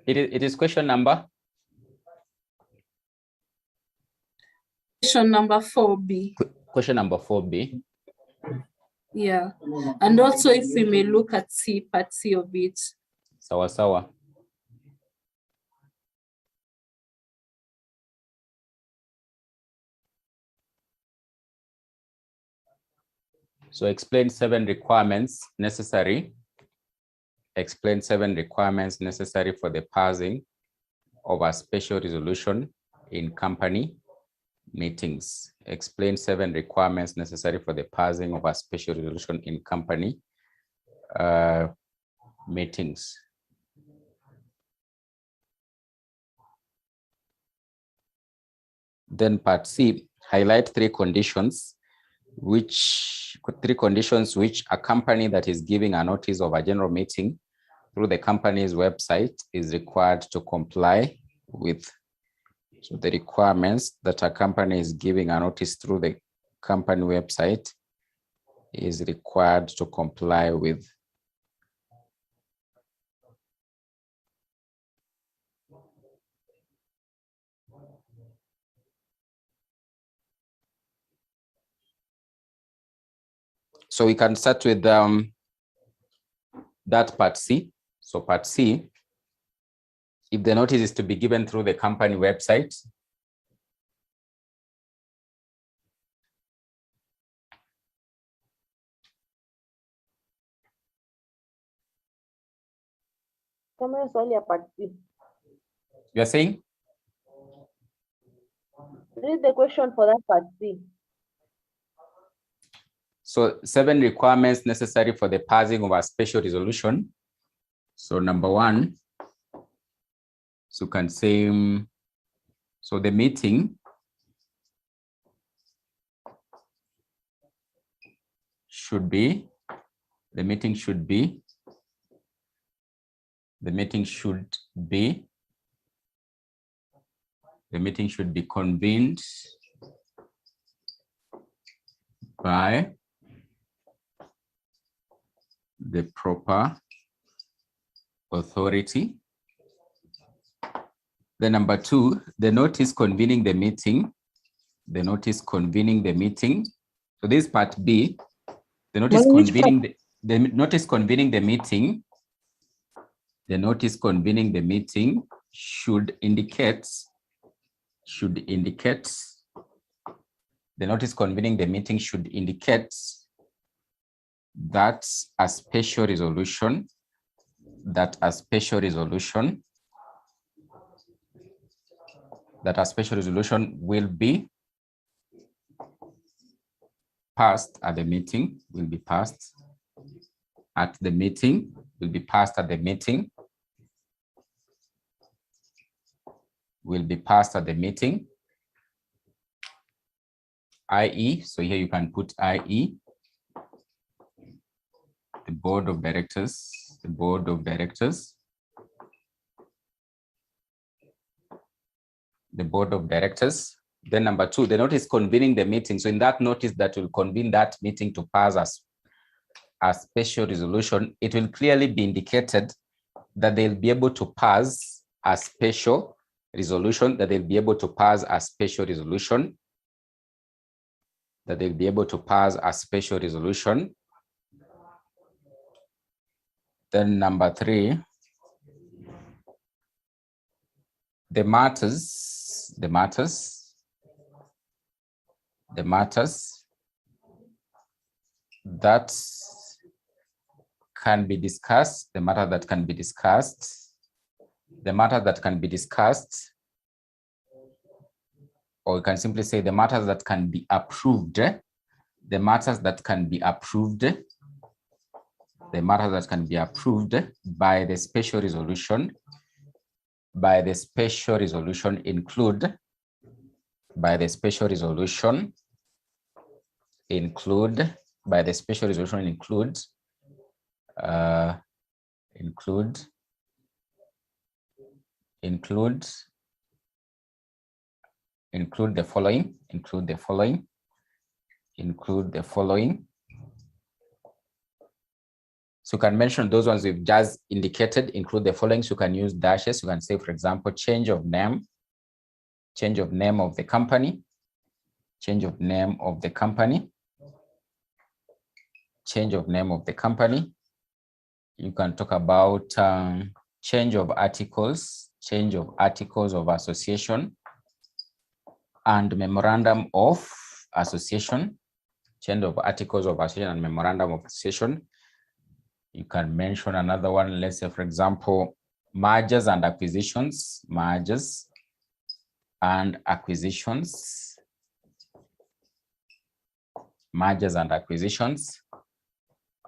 It is question number? Question number 4B. question number 4B. Yeah. And also if we may look at part C of it. Sawa sawa. So explain 7 requirements necessary. Explain 7 requirements necessary for the passing of a special resolution in company meetings. Explain 7 requirements necessary for the passing of a special resolution in company meetings. Then part C, highlight 3 conditions which a company that is giving a notice of a general meeting through the company's website is required to comply with. So the requirements that a company is giving a notice through the company website is required to comply with. So we can start with that part C. So part C, if the notice is to be given through the company website, you're saying? Read the question for that part C. So 7 requirements necessary for the passing of a special resolution. So number 1, so you can say, so the meeting should be convened by the proper authority. Then number 2, the notice convening the meeting. So this part B, the notice convening the notice convening the meeting. The notice convening the meeting should indicate. The notice convening the meeting should indicate that a special resolution will be passed at the meeting, i.e., so here you can put i.e., the board of directors. Then number 2, the notice convening the meeting. So in that notice that will convene that meeting to pass as a special resolution, it will clearly be indicated that they'll be able to pass a special resolution, Then number 3, the matters that can be discussed, or you can simply say the matters that can be approved, by the special resolution, include the following. So you can mention those ones we've just indicated, include the following. So you can use dashes. You can say, for example, change of name of the company, change of name of the company, change of name of the company. You can talk about change of articles of association, and memorandum of association, change of articles of association and memorandum of association. You can mention another one, let's say, for example, mergers and acquisitions, mergers and acquisitions, mergers and acquisitions.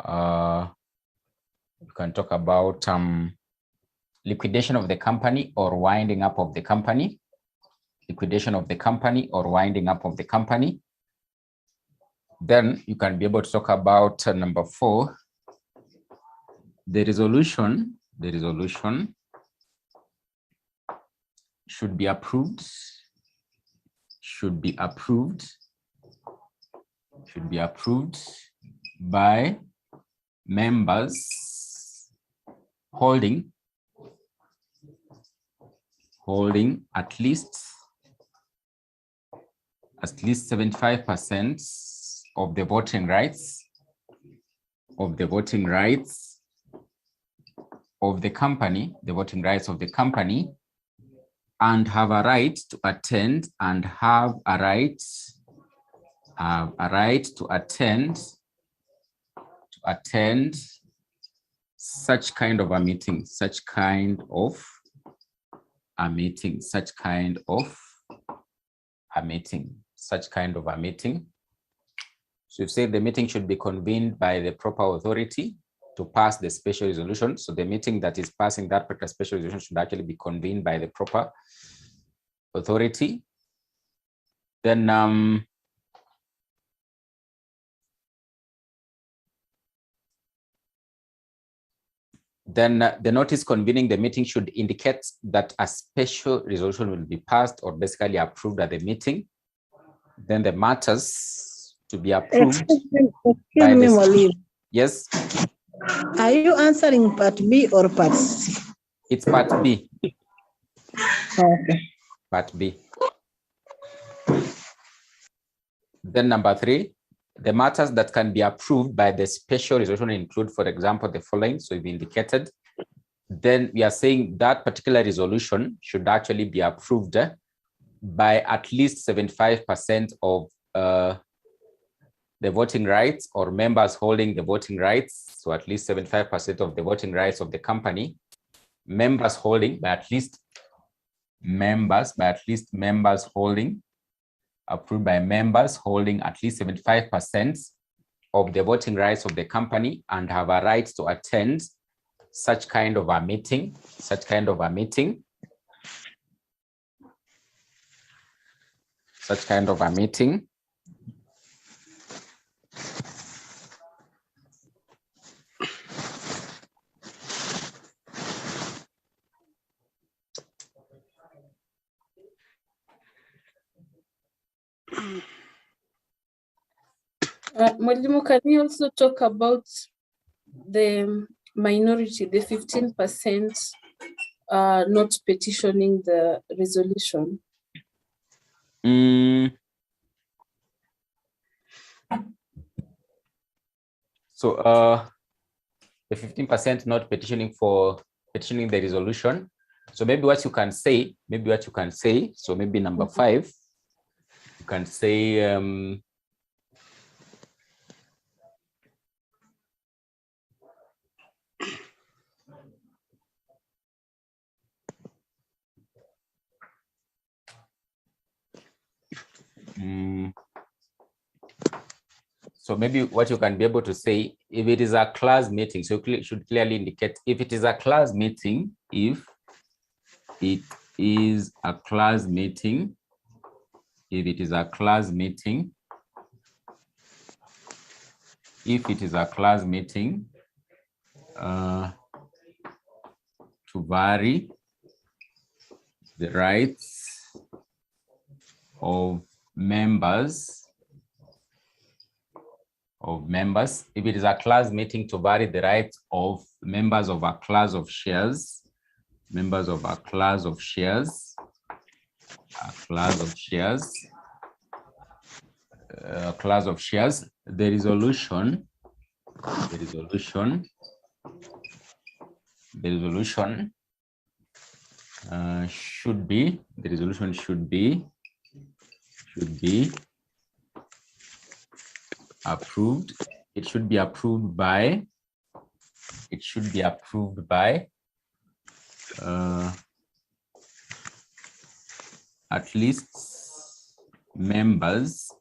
You can talk about liquidation of the company or winding up of the company, liquidation of the company or winding up of the company. Then you can be able to talk about number 4, the resolution should be approved, by members holding at least 75% of the voting rights of the company, and have a right to attend such kind of a meeting, So you've said the meeting should be convened by the proper authority to pass the special resolution. So the meeting that is passing that particular special resolution should actually be convened by the proper authority. Then the notice convening the meeting should indicate that a special resolution will be passed or basically approved at the meeting. Then the matters to be approved. Excuse me, Molly. Yes. Are you answering part B or part C? It's part B. Okay. Part B. Then number 3, the matters that can be approved by the special resolution include, for example, the following. So we've indicated. Then we are saying that particular resolution should actually be approved by at least 75% of the voting rights or members holding the voting rights. So at least 75% of the voting rights of the company, members holding by at least members holding, approved by members holding at least 75% of the voting rights of the company and have a right to attend such kind of a meeting, Mwalimu, can you also talk about the minority, the 15% not petitioning the resolution? So the 15% not petitioning the resolution. So maybe what you can say, so maybe number 5, you can say so maybe what you can be able to say, if it is a class meeting, so you should clearly indicate if it is a class meeting, if it is a class meeting, to vary the rights of members, if it is a class meeting, to vary the rights of members of a class of shares, class of shares, the resolution should be approved. It should be approved by at least members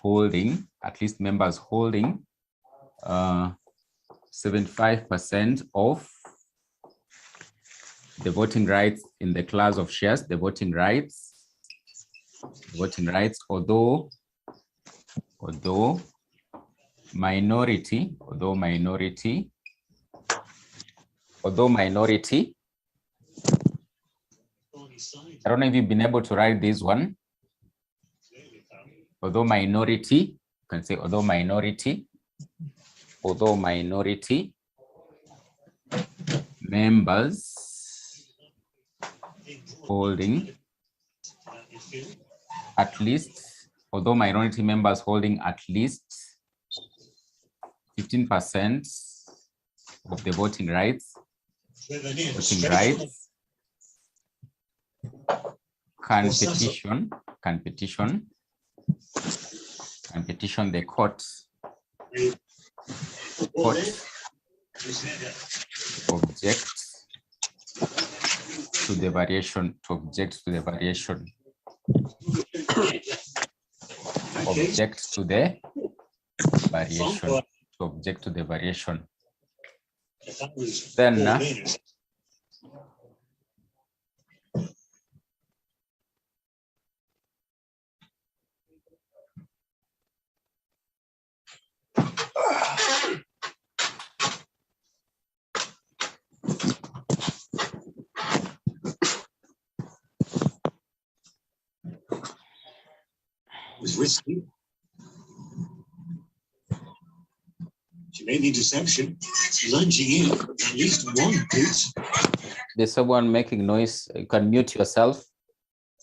holding 75% of the voting rights in the class of shares, the voting rights, although minority, I don't know if you've been able to write this one. Although minority, you can say although minority members holding at least 15% of the voting rights can petition the court object to the variation, object to the variation. Then was risky. She made the deception, lunging in at least one boot. There's someone making noise. You can mute yourself.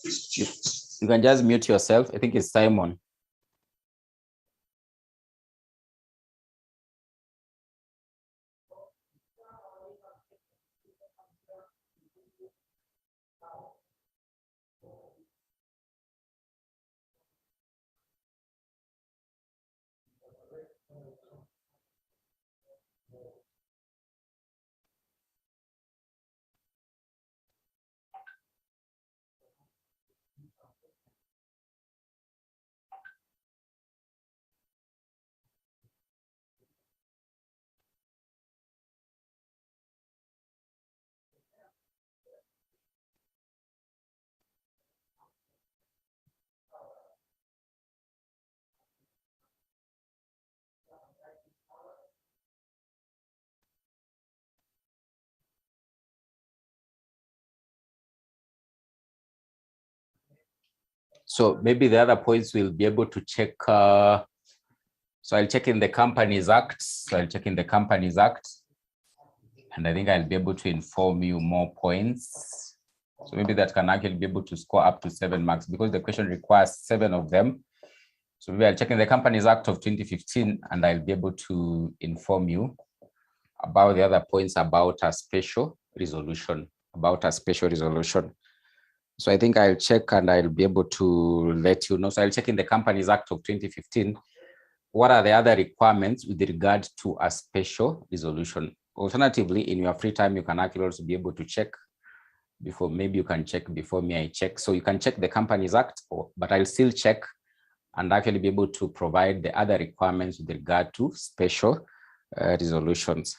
You can just mute yourself. I think it's Simon. So maybe the other points we'll be able to check. So I'll check in the Companies Act. And I think I'll be able to inform you more points. So maybe that can actually be able to score up to 7 marks because the question requires 7 of them. So maybe I'll check in the Companies Act of 2015 and I'll be able to inform you about the other points about a special resolution, So I think I'll check and I'll be able to let you know. So I'll check in the Companies Act of 2015. What are the other requirements with regard to a special resolution? Alternatively, in your free time, you can actually also be able to check before, maybe you can check before me, I check. So you can check the Companies Act, but I'll still check and actually be able to provide the other requirements with regard to special resolutions.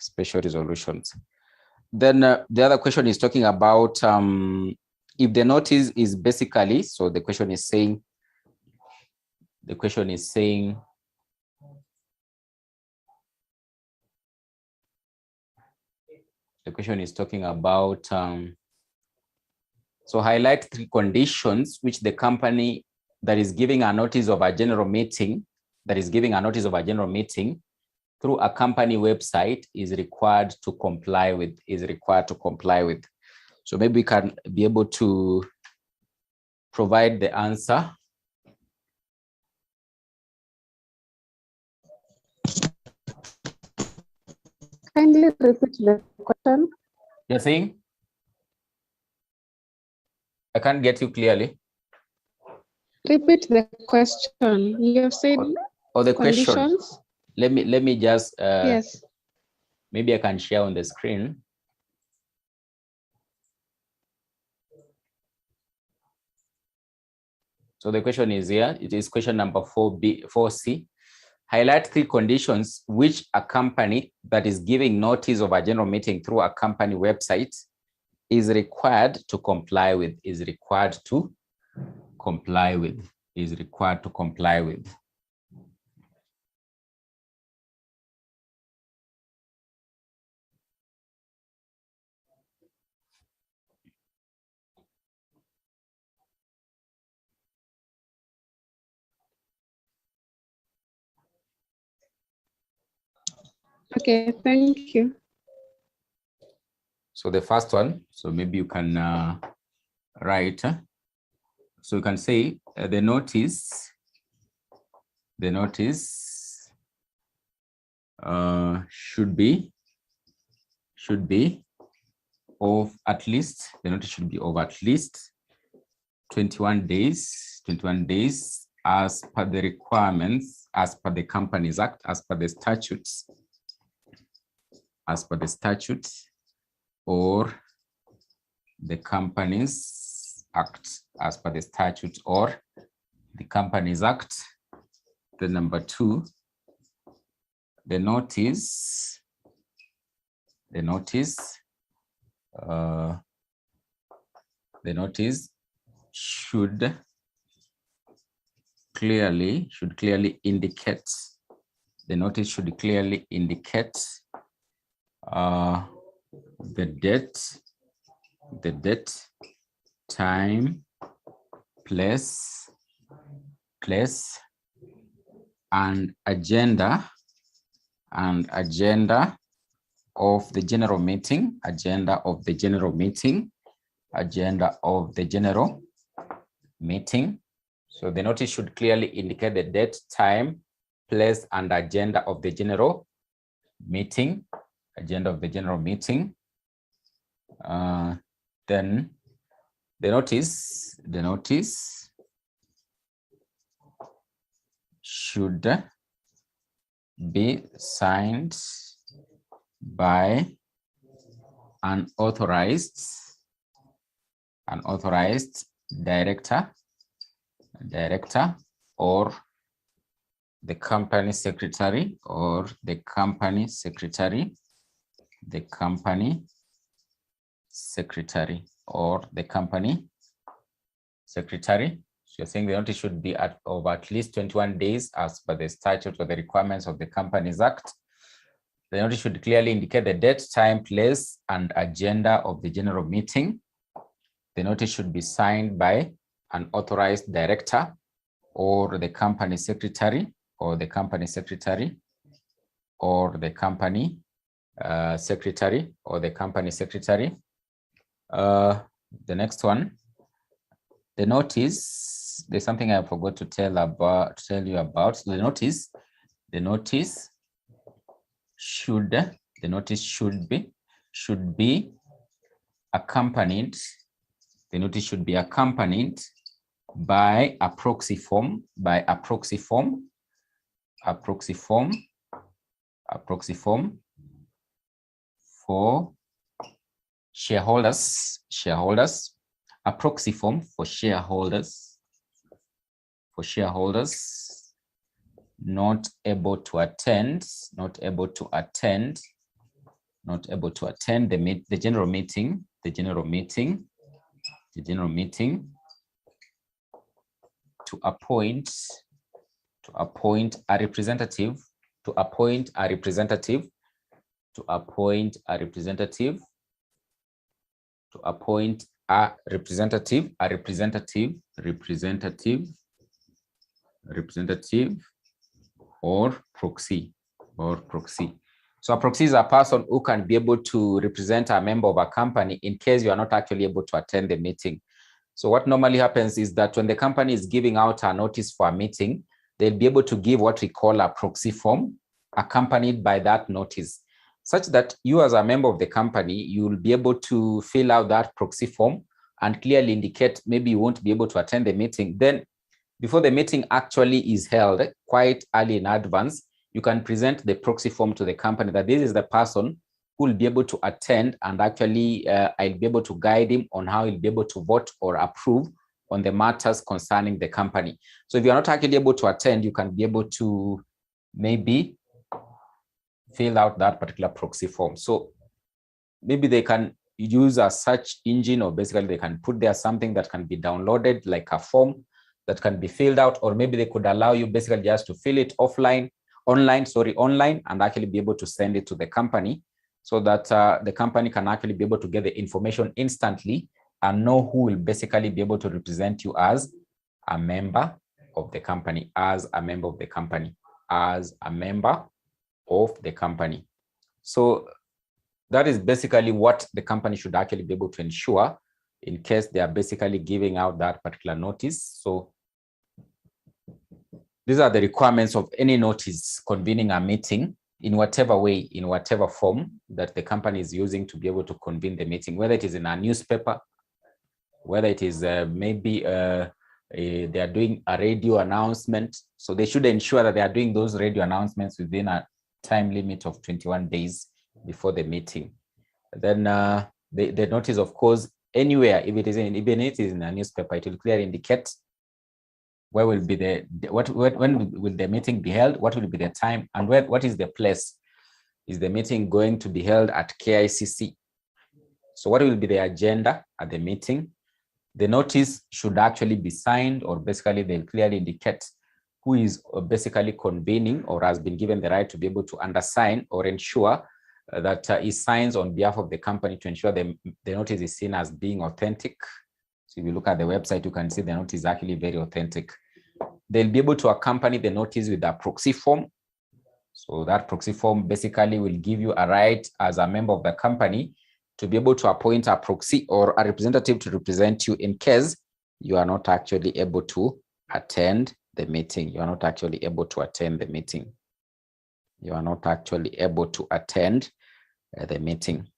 Then the other question is talking about if the notice is basically, so the question is saying talking about, so highlight 3 conditions which the company that is giving a notice of a general meeting, through a company website is required to comply with, So maybe we can be able to provide the answer kindly repeat the question? You're saying? I can't get you clearly. Repeat the question. You have said the conditions. question. Let me just Yes. maybe I can share on the screen. So the question is here. It is question number 4C. Highlight 3 conditions which a company that is giving notice of a general meeting through a company website is required to comply with. Is required to comply with. Is required to comply with. Okay, thank you. So the first one, so maybe you can write. So you can say the notice should be of at least, the notice should be of at least 21 days as per the requirements, as per the Companies Act, as per the statutes, or the Companies Act, as per the statutes or the Companies Act. The number 2, the notice should clearly indicate, the notice should clearly indicate the date, time, place and agenda of the general meeting, So the notice should clearly indicate the date, time, place, and agenda of the general meeting. Then the notice should be signed by an authorized director or the company secretary So you're saying the notice should be of at least 21 days as per the statute or the requirements of the Companies Act. The notice should clearly indicate the date, time, place, and agenda of the general meeting. The notice should be signed by an authorized director or the company secretary or the company secretary. The next one, the notice, there's something I forgot to tell you about. The notice should be accompanied. The notice should be accompanied by a proxy form, for shareholders, a proxy form for shareholders not able to attend the general meeting to appoint a representative or proxy. So a proxy is a person who can be able to represent a member of a company in case you are not actually able to attend the meeting. So what normally happens is that when the company is giving out a notice for a meeting, they'll be able to give what we call a proxy form accompanied by that notice. such that you as a member of the company, you will be able to fill out that proxy form and clearly indicate maybe you won't be able to attend the meeting. Then before the meeting actually is held, quite early in advance, you can present the proxy form to the company that this is the person who will be able to attend, and actually I'll be able to guide him on how he'll be able to vote or approve on the matters concerning the company. So if you're not actually able to attend, you can be able to maybe fill out that particular proxy form. So maybe they can use a search engine, or basically they can put there something that can be downloaded, like a form that can be filled out, or maybe they could allow you basically just to fill it online, and actually be able to send it to the company, so that the company can actually be able to get the information instantly and know who will basically be able to represent you as a member of the company, So that is basically what the company should actually be able to ensure in case they are basically giving out that particular notice. So these are the requirements of any notice convening a meeting in whatever way, in whatever form that the company is using to be able to convene the meeting, whether it is in a newspaper, whether it is maybe they are doing a radio announcement. So they should ensure that they are doing those radio announcements within a time limit of 21 days before the meeting. Then the notice, of course, anywhere, even if it is in a newspaper, it will clearly indicate where will be when will the meeting be held, what will be the time, and what is the place. Is the meeting going to be held at KICC? So what will be the agenda at the meeting? The notice should actually be signed, or basically they'll clearly indicate who is basically convening or has been given the right to be able to undersign or ensure that he signs on behalf of the company to ensure the notice is seen as being authentic. So if you look at the website, you can see the notice is actually very authentic. They'll be able to accompany the notice with a proxy form. So that proxy form basically will give you a right as a member of the company to be able to appoint a proxy or a representative to represent you in case you are not actually able to attend the meeting. You are not actually able to attend the meeting. You are not actually able to attend the meeting.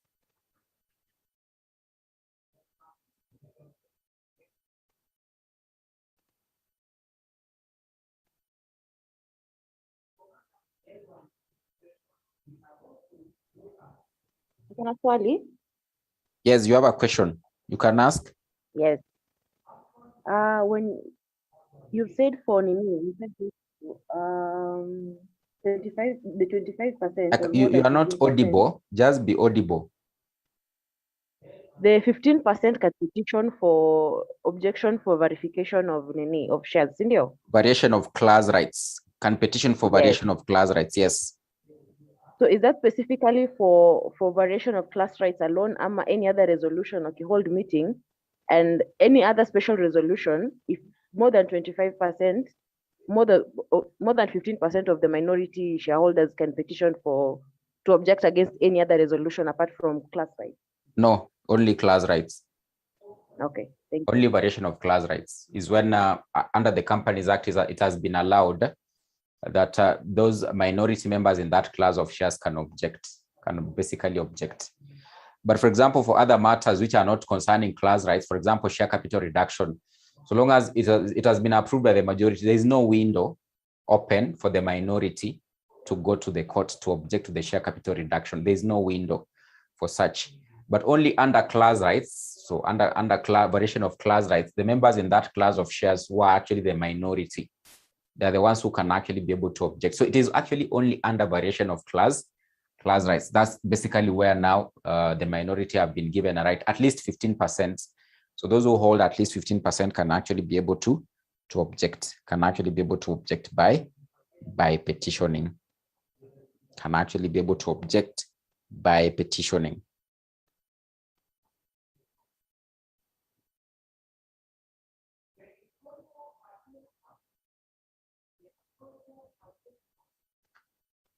Yes, you have a question. You can ask. Yes. When you said for Nini, you said 25%. You are not audible. Just be audible. The 15% can petition for objection for verification of Nini of shares, Indio. Variation of class rights. Can petition for variation of class rights, yes. So is that specifically for variation of class rights alone, or any other resolution, okay, hold meeting, and any other special resolution, if more than 25%, more than 15% of the minority shareholders can petition to object against any other resolution apart from class rights? No, only class rights. Okay, thank you. Only variation of class rights is when under the Companies Act it has been allowed that those minority members in that class of shares can basically object. But for example, for other matters which are not concerning class rights, for example, share capital reduction, so long as it has been approved by the majority, there is no window open for the minority to go to the court to object to the share capital reduction. There is no window for such. But only under class rights, so under variation of class rights, the members in that class of shares who are actually the minority, they're the ones who can actually be able to object. So it is actually only under variation of class rights. That's basically where now the minority have been given a right, at least 15%. So those who hold at least 15% can actually be able to object, by petitioning, can actually be able to object by petitioning.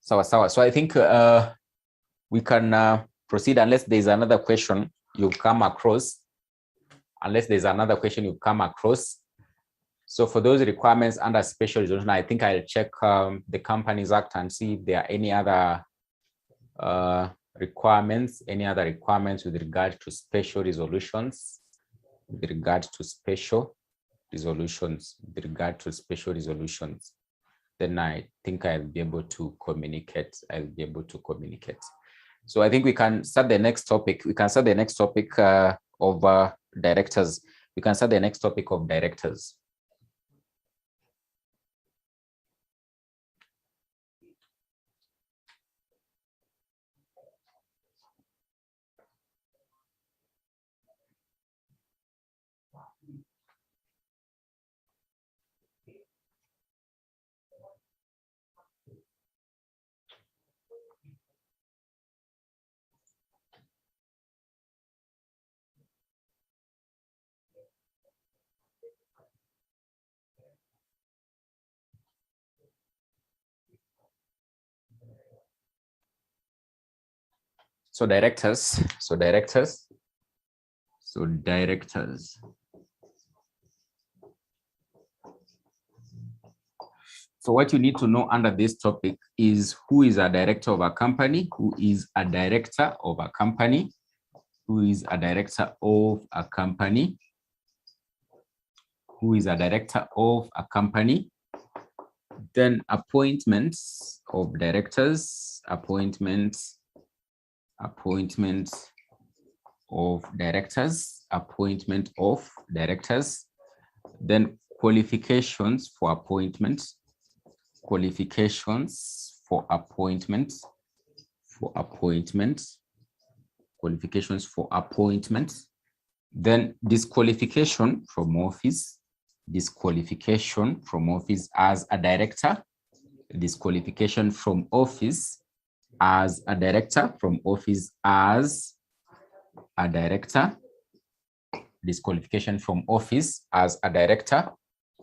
So I think we can proceed unless there's another question you've come across. So for those requirements under special resolution, I think I'll check the Companies Act and see if there are any other requirements, any other requirements with regard to special resolutions, with regard to special resolutions, with regard to special resolutions, then I think I'll be able to communicate. I'll be able to communicate. So I think we can start the next topic. We can start the next topic of directors. We can start the next topic of directors. So directors. So what you need to know under this topic is who is a director of a company, who is a director of a company, who is a director of a company, who is a director of a company, then appointments of directors, appointments of directors, appointment of directors, then qualifications for appointments, qualifications for appointments, qualifications for appointments, then disqualification from office, disqualification from office as a director, disqualification from office as a director, from office as a director, disqualification from office as a director,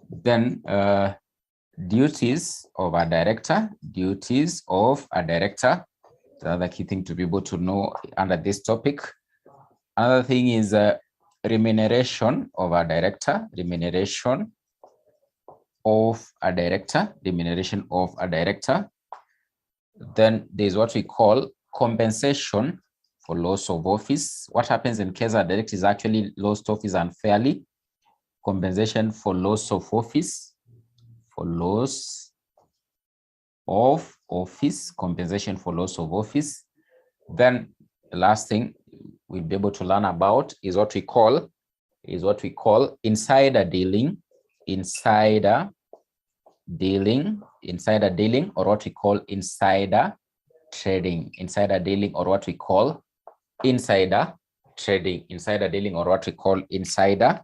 then duties of a director, duties of a director. The other key thing to be able to know under this topic. Another thing is remuneration of a director, remuneration of a director, remuneration of a director. Then there's what we call compensation for loss of office. What happens in case a director is actually lost office unfairly? Compensation for loss of office, for loss of office, compensation for loss of office. Then the last thing we'll be able to learn about is what we call insider dealing, insider dealing, or what we call insider trading, insider dealing, or what we call insider trading, insider dealing, or what we call insider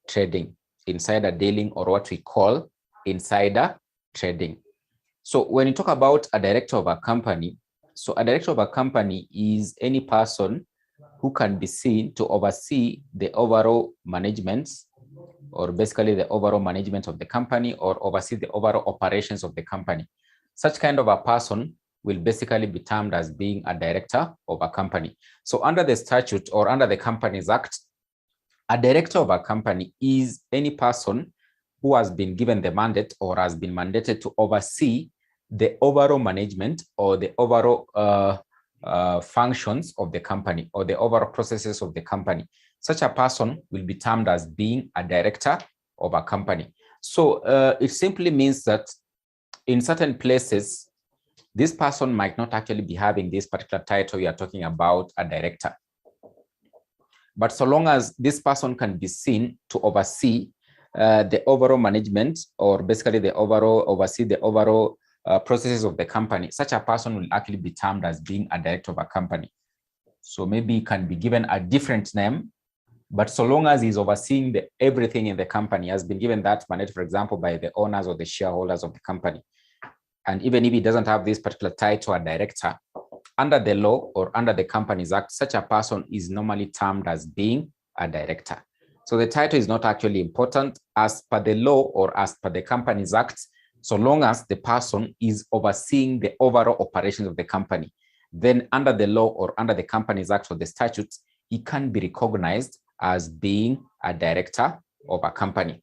trading, insider dealing, or what we call insider trading. So when you talk about a director of a company, so a director of a company is any person who can be seen to oversee the overall management, or basically the overall management of the company, or oversee the overall operations of the company. Such kind of a person will basically be termed as being a director of a company. So under the statute or under the Companies Act, a director of a company is any person who has been given the mandate or has been mandated to oversee the overall management or the overall functions of the company or the overall processes of the company. Such a person will be termed as being a director of a company. So it simply means that in certain places, this person might not actually be having this particular title we are talking about, a director. But so long as this person can be seen to oversee the overall management, or basically the overall oversee the overall processes of the company, such a person will actually be termed as being a director of a company. So maybe he can be given a different name, but so long as he's overseeing everything in the company, has been given that mandate, for example, by the owners or the shareholders of the company. And even if he doesn't have this particular title, a director, under the law or under the Companies Act, such a person is normally termed as being a director. So the title is not actually important as per the law or as per the Companies Act, so long as the person is overseeing the overall operations of the company. Then under the law or under the Companies Act or the statutes, he can be recognized as being a director of a company.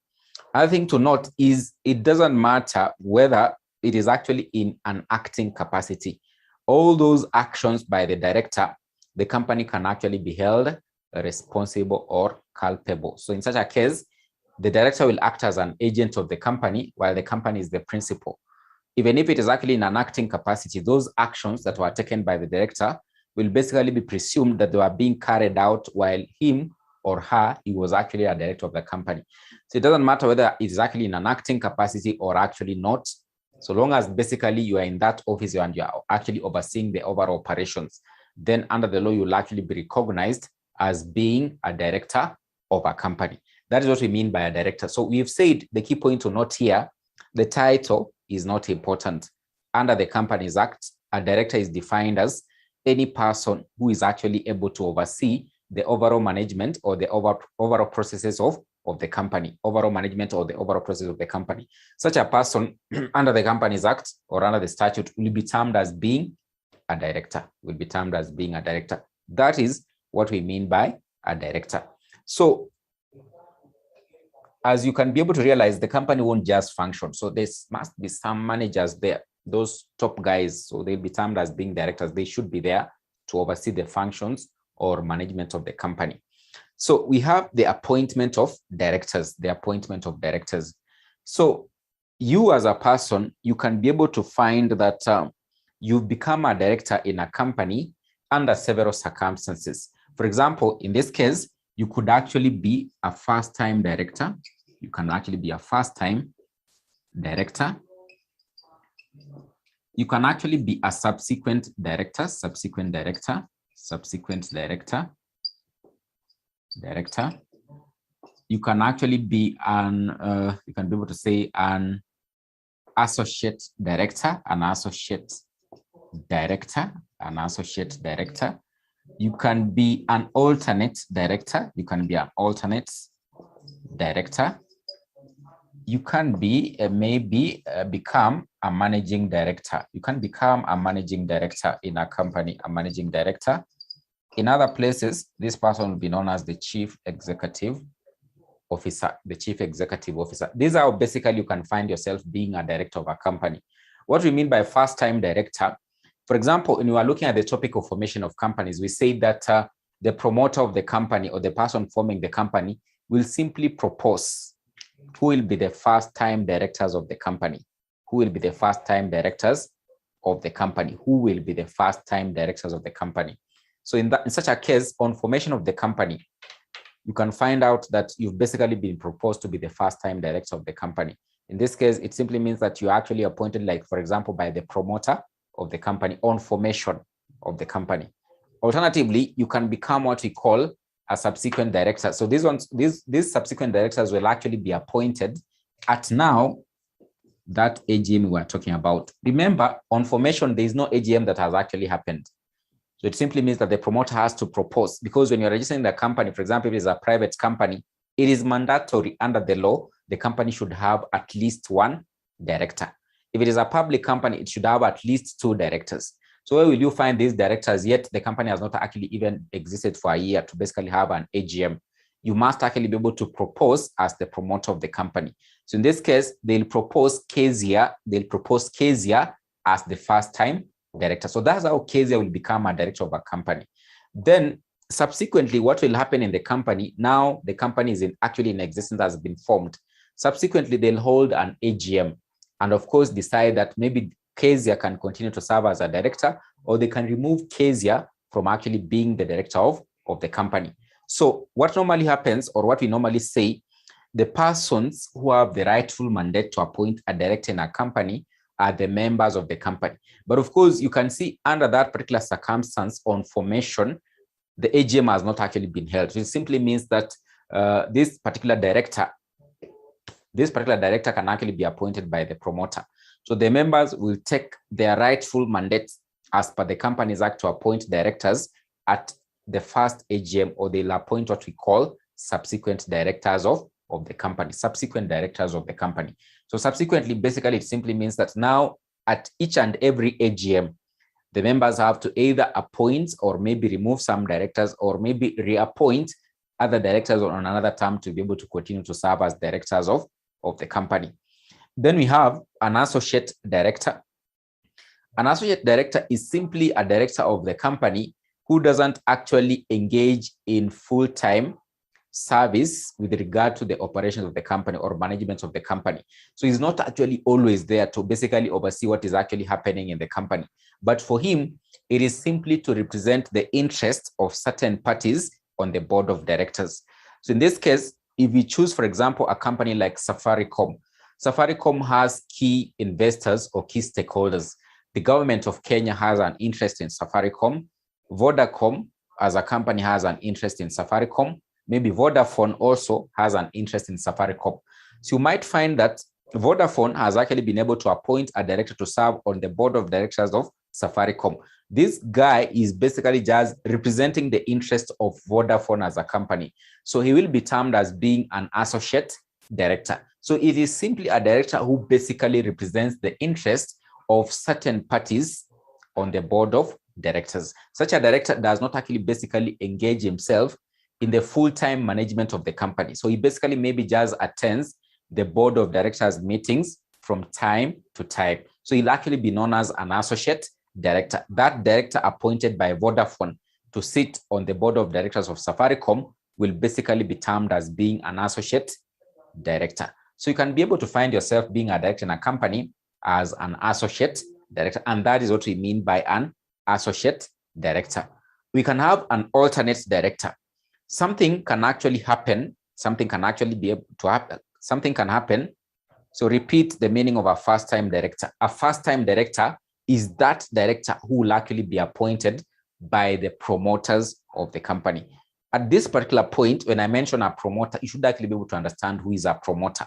Another thing to note is it doesn't matter whether it is actually in an acting capacity all those actions by the director, the company can actually be held responsible or culpable. So in such a case, the director will act as an agent of the company while the company is the principal. Even if it is actually in an acting capacity, those actions that were taken by the director will basically be presumed that they were being carried out while him or her, he was actually a director of the company. So it doesn't matter whether it's actually in an acting capacity or actually not, so long as basically you are in that office and you are actually overseeing the overall operations, then under the law, you'll actually be recognized as being a director of a company. That is what we mean by a director. So we've said the key point to note here, the title is not important. Under the Companies Act, a director is defined as any person who is actually able to oversee the overall management or the overall processes of the company, overall management or the overall process of the company. Such a person under the Companies Act or under the statute will be termed as being a director, will be termed as being a director. That is what we mean by a director. So as you can be able to realize, the company won't just function. So there must be some managers there, those top guys, so they'll be termed as being directors. They should be there to oversee the functions or management of the company. So we have the appointment of directors, the appointment of directors. So you as a person, you can be able to find that you've become a director in a company under several circumstances. For example, in this case, you could actually be a first-time director. You can actually be a first-time director. You can actually be a subsequent director, subsequent director, subsequent director, director. You can actually be an, you can be able to say an associate director, an associate director, an associate director. You can be an alternate director. You can be an alternate director. You can be maybe become a managing director. You can become a managing director in a company, a managing director. In other places, this person will be known as the chief executive officer, the chief executive officer. These are basically you can find yourself being a director of a company. What we mean by first-time director, for example, when we are looking at the topic of formation of companies, we say that the promoter of the company or the person forming the company will simply propose who will be the first-time directors of the company. Who will be the first-time directors of the company? Who will be the first-time directors of the company? So in such a case, on formation of the company, you can find out that you've basically been proposed to be the first-time director of the company. In this case, it simply means that you're actually appointed, like, for example, by the promoter of the company on formation of the company. Alternatively, you can become what we call a subsequent director. So these subsequent directors will actually be appointed at now that AGM we are talking about. Remember, on formation, there is no AGM that has actually happened. So it simply means that the promoter has to propose, because when you're registering the company, for example, if it is a private company, it is mandatory under the law, the company should have at least one director. If it is a public company, it should have at least 2 directors. So where will you find these directors? Yet the company has not actually even existed for a year to basically have an AGM. You must actually be able to propose as the promoter of the company. So in this case, they'll propose Kezia as the first-time director. So that's how Kezia will become a director of a company. Then subsequently, what will happen in the company, now the company is actually in existence, has been formed. Subsequently, they'll hold an AGM and of course decide that maybe Kezia can continue to serve as a director, or they can remove Kezia from actually being the director of the company. So what normally happens, or what we normally say, the persons who have the rightful mandate to appoint a director in a company are the members of the company. But of course, you can see under that particular circumstance on formation, the AGM has not actually been held. So it simply means that this particular director can actually be appointed by the promoter. So the members will take their rightful mandates as per the Companies Act to appoint directors at the first AGM, or they'll appoint what we call subsequent directors of the company, subsequent directors of the company. So subsequently, basically, it simply means that now at each and every AGM, the members have to either appoint or maybe remove some directors, or maybe reappoint other directors on another term to be able to continue to serve as directors of the company. Then we have an associate director. An associate director is simply a director of the company who doesn't actually engage in full-time service with regard to the operations of the company or management of the company. So he's not actually always there to basically oversee what is actually happening in the company. But for him, it is simply to represent the interests of certain parties on the board of directors. So in this case, if we choose, for example, a company like Safaricom, Safaricom has key investors or key stakeholders. The government of Kenya has an interest in Safaricom. Vodacom as a company has an interest in Safaricom. Maybe Vodafone also has an interest in Safaricom. So you might find that Vodafone has actually been able to appoint a director to serve on the board of directors of Safaricom. This guy is basically just representing the interest of Vodafone as a company. So he will be termed as being an associate director. So it is simply a director who basically represents the interest of certain parties on the board of directors. Such a director does not actually basically engage himself in the full-time management of the company. So he basically maybe just attends the board of directors meetings from time to time. So he'll actually be known as an associate director. That director appointed by Vodafone to sit on the board of directors of Safaricom will basically be termed as being an associate director. So you can be able to find yourself being a director in a company as an associate director, and that is what we mean by an associate director. We can have an alternate director. Something can actually happen, something can actually be able to happen, something can happen. So repeat the meaning of a first-time director. A first-time director is that director who will actually be appointed by the promoters of the company. At this particular point, when I mention a promoter, you should actually be able to understand who is a promoter.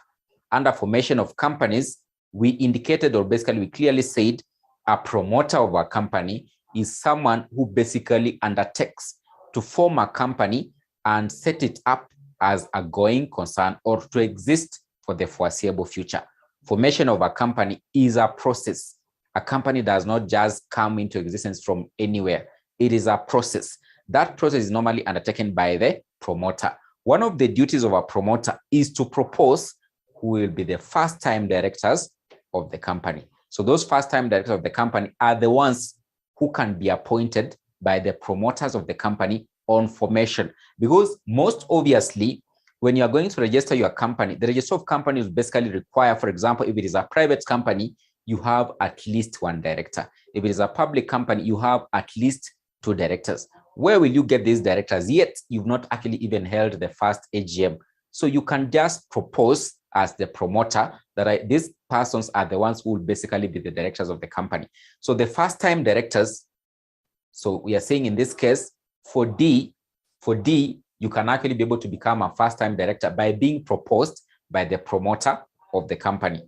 Under formation of companies, we indicated, or basically we clearly said, a promoter of a company is someone who basically undertakes to form a company and set it up as a going concern or to exist for the foreseeable future. Formation of a company is a process. A company does not just come into existence from anywhere. It is a process. That process is normally undertaken by the promoter. One of the duties of a promoter is to propose who will be the first-time directors of the company. So those first-time directors of the company are the ones who can be appointed by the promoters of the company on formation. Because most obviously, when you are going to register your company, the register of companies basically require, for example, if it is a private company, you have at least one director. If it is a public company, you have at least 2 directors. Where will you get these directors? Yet you've not actually even held the first AGM. So you can just propose as the promoter that these persons are the ones who will basically be the directors of the company. So the first-time directors, so we are saying in this case, for D, you can actually be able to become a first-time director by being proposed by the promoter of the company.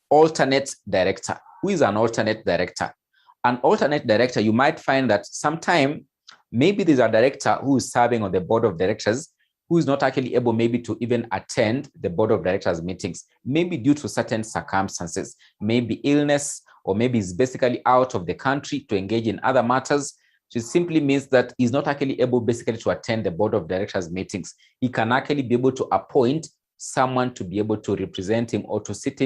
Alternate director. Who is an alternate director? An alternate director, you might find that sometime maybe there's a director who is serving on the board of directors who is not actually able maybe to even attend the board of directors meetings, maybe due to certain circumstances, maybe illness, or maybe he's basically out of the country to engage in other matters. So it simply means that he's not actually able basically to attend the board of directors meetings. He can actually be able to appoint someone to be able to represent him or to sit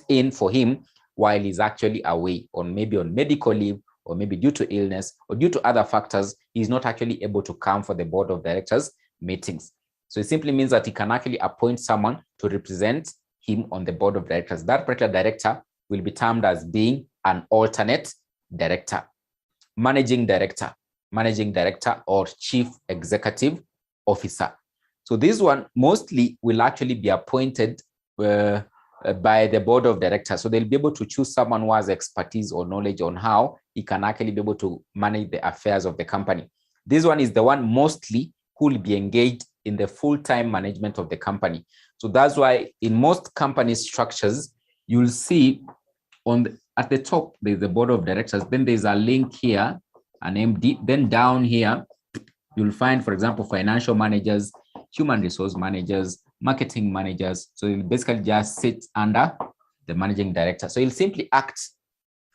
in for him while he's actually away, or maybe on medical leave, or maybe due to illness or due to other factors, he's not actually able to come for the board of directors meetings. So it simply means that he can actually appoint someone to represent him on the board of directors. That particular director will be termed as being an alternate director. Managing director or chief executive officer. So this one mostly will actually be appointed by the board of directors. So they'll be able to choose someone who has expertise or knowledge on how he can actually be able to manage the affairs of the company. This one is the one mostly who will be engaged in the full-time management of the company. So that's why in most company structures, you'll see at the top, there's the board of directors, then there's a link here, an MD, then down here, you'll find, for example, financial managers, human resource managers, marketing managers. So you'll basically just sit under the managing director. So he'll simply act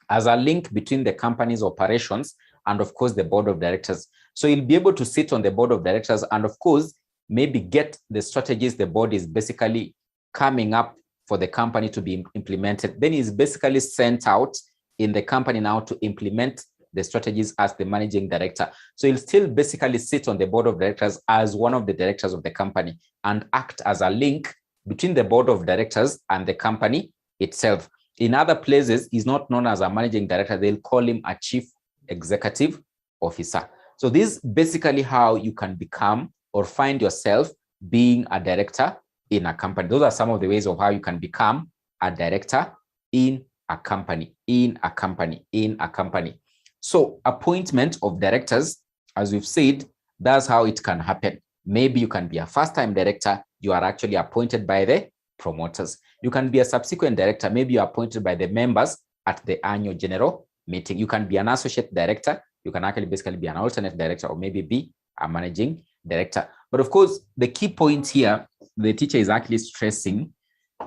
as a link between the company's operations and, of course, the board of directors. So you'll be able to sit on the board of directors and, of course, maybe get the strategies the board is basically coming up for the company to be implemented. Then it's basically sent out in the company now to implement the strategies as the managing director. So he'll still basically sit on the board of directors as one of the directors of the company and act as a link between the board of directors and the company itself. In other places, he's not known as a managing director. They'll call him a chief executive officer. So this is basically how you can become or find yourself being a director in a company. Those are some of the ways of how you can become a director in a company, So appointment of directors, as we've said, that's how it can happen. Maybe you can be a first-time director. You are actually appointed by the promoters. You can be a subsequent director. Maybe you're appointed by the members at the annual general meeting. You can be an associate director. You can actually basically be an alternate director or maybe be a managing director. But of course, the key point here, the teacher is actually stressing,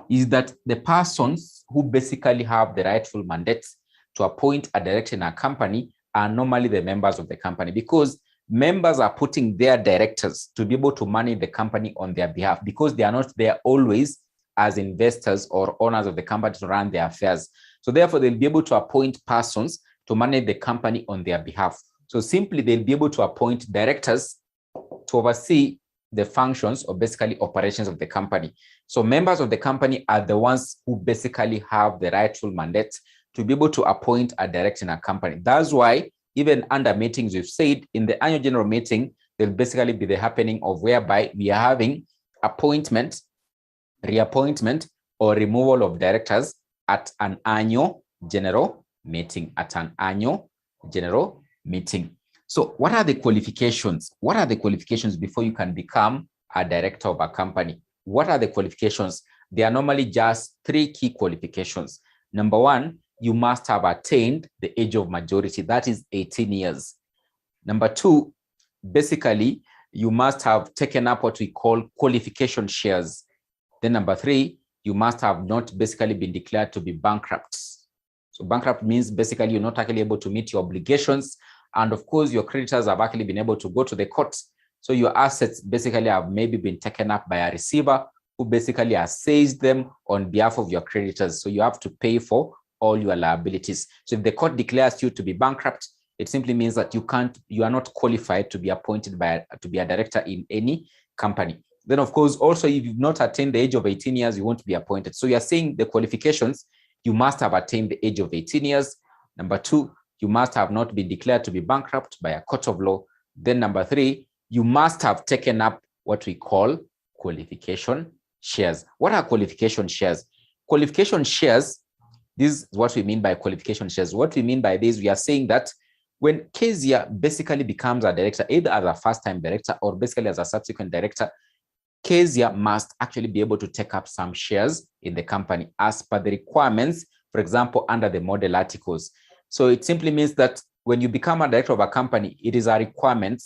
is that the persons who basically have the rightful mandates to appoint a director in a company are normally the members of the company, because members are putting their directors to be able to manage the company on their behalf, because they are not there always as investors or owners of the company to run their affairs. So therefore, they'll be able to appoint persons to manage the company on their behalf. So simply, they'll be able to appoint directors to oversee the functions or basically operations of the company. So members of the company are the ones who basically have the rightful mandate to be able to appoint a director in a company. That's why even under meetings, we've said in the annual general meeting, there'll basically be the happening of whereby we are having appointment, reappointment, or removal of directors at an annual general meeting, So what are the qualifications? What are the qualifications before you can become a director of a company? What are the qualifications? There are normally just 3 key qualifications. Number 1, you must have attained the age of majority, that is 18 years. Number 2, basically, you must have taken up what we call qualification shares. Then number 3, you must have not basically been declared to be bankrupt. So bankrupt means basically you're not actually able to meet your obligations. And of course, your creditors have actually been able to go to the courts. So your assets basically have maybe been taken up by a receiver who basically has seized them on behalf of your creditors. So you have to pay for all your liabilities. So if the court declares you to be bankrupt, it simply means that you are not qualified to be appointed to be a director in any company. Then of course, also if you've not attained the age of 18 years, you won't be appointed. So you're saying the qualifications, you must have attained the age of 18 years. Number 2, you must have not been declared to be bankrupt by a court of law. Then number 3, you must have taken up what we call qualification shares. What are qualification shares? Qualification shares, this is what we mean by qualification shares. What we mean by this, we are saying that when Kezia basically becomes a director, either as a first-time director or basically as a subsequent director, Kezia must actually be able to take up some shares in the company as per the requirements, for example, under the model articles. So it simply means that when you become a director of a company, it is a requirement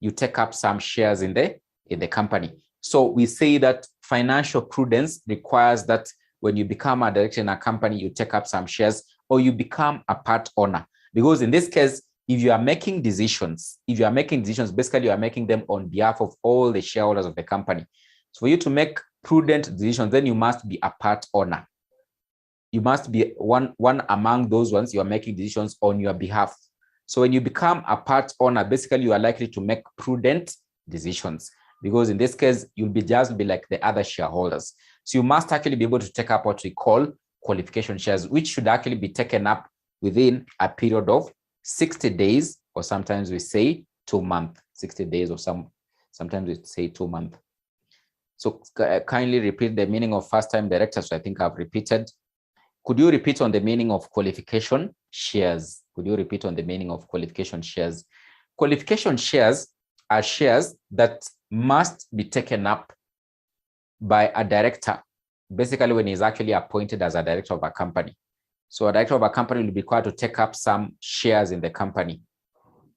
you take up some shares in the company. So we say that financial prudence requires that when you become a director in a company, you take up some shares or you become a part owner. Because in this case, if you are making decisions, basically you are making them on behalf of all the shareholders of the company. So for you to make prudent decisions, then you must be a part owner. You must be one among those ones you are making decisions on your behalf. So when you become a part owner, basically you are likely to make prudent decisions, because in this case, you'll just be like the other shareholders. So you must actually be able to take up what we call qualification shares, which should actually be taken up within a period of 60 days, or sometimes we say 2 months, 60 days, or sometimes we say 2 months. So kindly repeat the meaning of first-time directors. I think I've repeated. Could you repeat on the meaning of qualification shares? Could you repeat on the meaning of qualification shares? Qualification shares are shares that must be taken up by a director, basically when he's actually appointed as a director of a company. So a director of a company will be required to take up some shares in the company.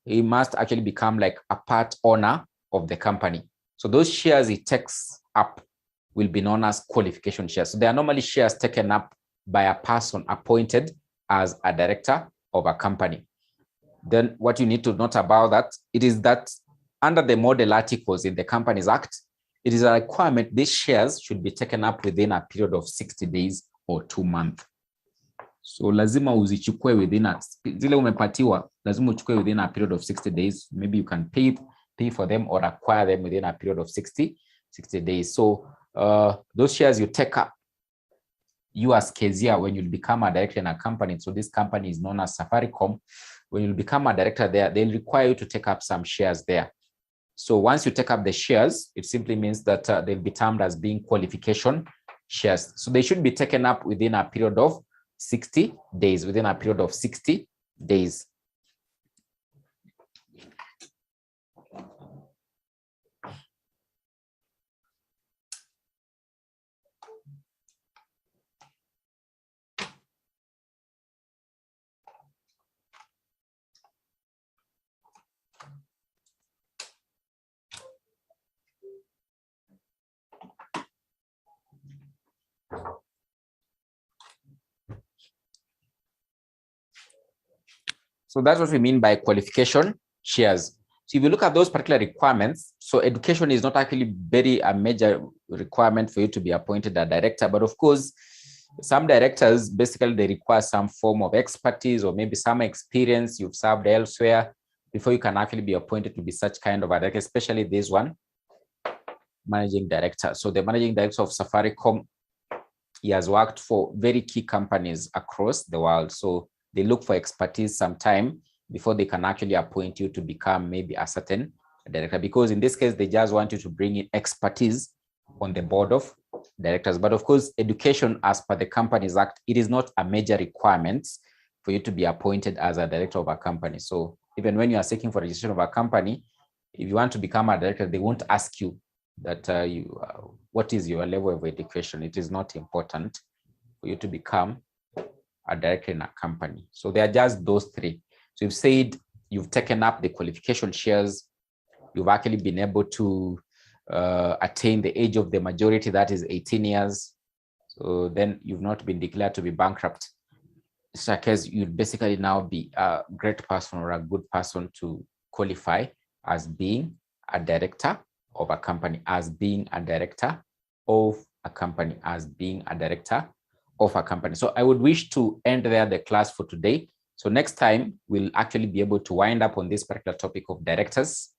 He must actually become like a part owner of the company. So those shares he takes up will be known as qualification shares. So they are normally shares taken up by a person appointed as a director of a company. Then what you need to note about that, it is that under the model articles in the Companies Act, it is a requirement these shares should be taken up within a period of 60 days or 2 months. So lazima uzichukue within zile umepatiwa, lazima uchukue within a period of 60 days. Maybe you can pay for them or acquire them within a period of 60 days. So those shares you take up, you as Kezia, when you become a director in a company, so this company is known as Safaricom, when you become a director there, they'll require you to take up some shares there. So once you take up the shares, it simply means that they'll be termed as being qualification shares. So they should be taken up within a period of 60 days, within a period of 60 days. So that's what we mean by qualification shares. So if you look at those particular requirements, so education is not actually a major requirement for you to be appointed a director, but of course, some directors, basically they require some form of expertise or maybe some experience you've served elsewhere before you can actually be appointed to be such kind of a director, especially this one, managing director. So the managing director of Safaricom, he has worked for very key companies across the world. So they look for expertise sometime before they can actually appoint you to become maybe a certain director, because in this case, they just want you to bring in expertise on the board of directors. But of course, education as per the Companies Act, it is not a major requirement for you to be appointed as a director of a company. So even when you are seeking for registration of a company, if you want to become a director, they won't ask you that what is your level of education. It is not important for you to become a director in a company. So they are just those three. So you've said you've taken up the qualification shares, you've actually been able to attain the age of the majority, that is 18 years. So then you've not been declared to be bankrupt. So because you'd basically now be a great person or a good person to qualify as being a director of a company, as being a director of a company, as being a director of a company. So I would wish to end there the class for today. So next time we'll actually be able to wind up on this particular topic of directors.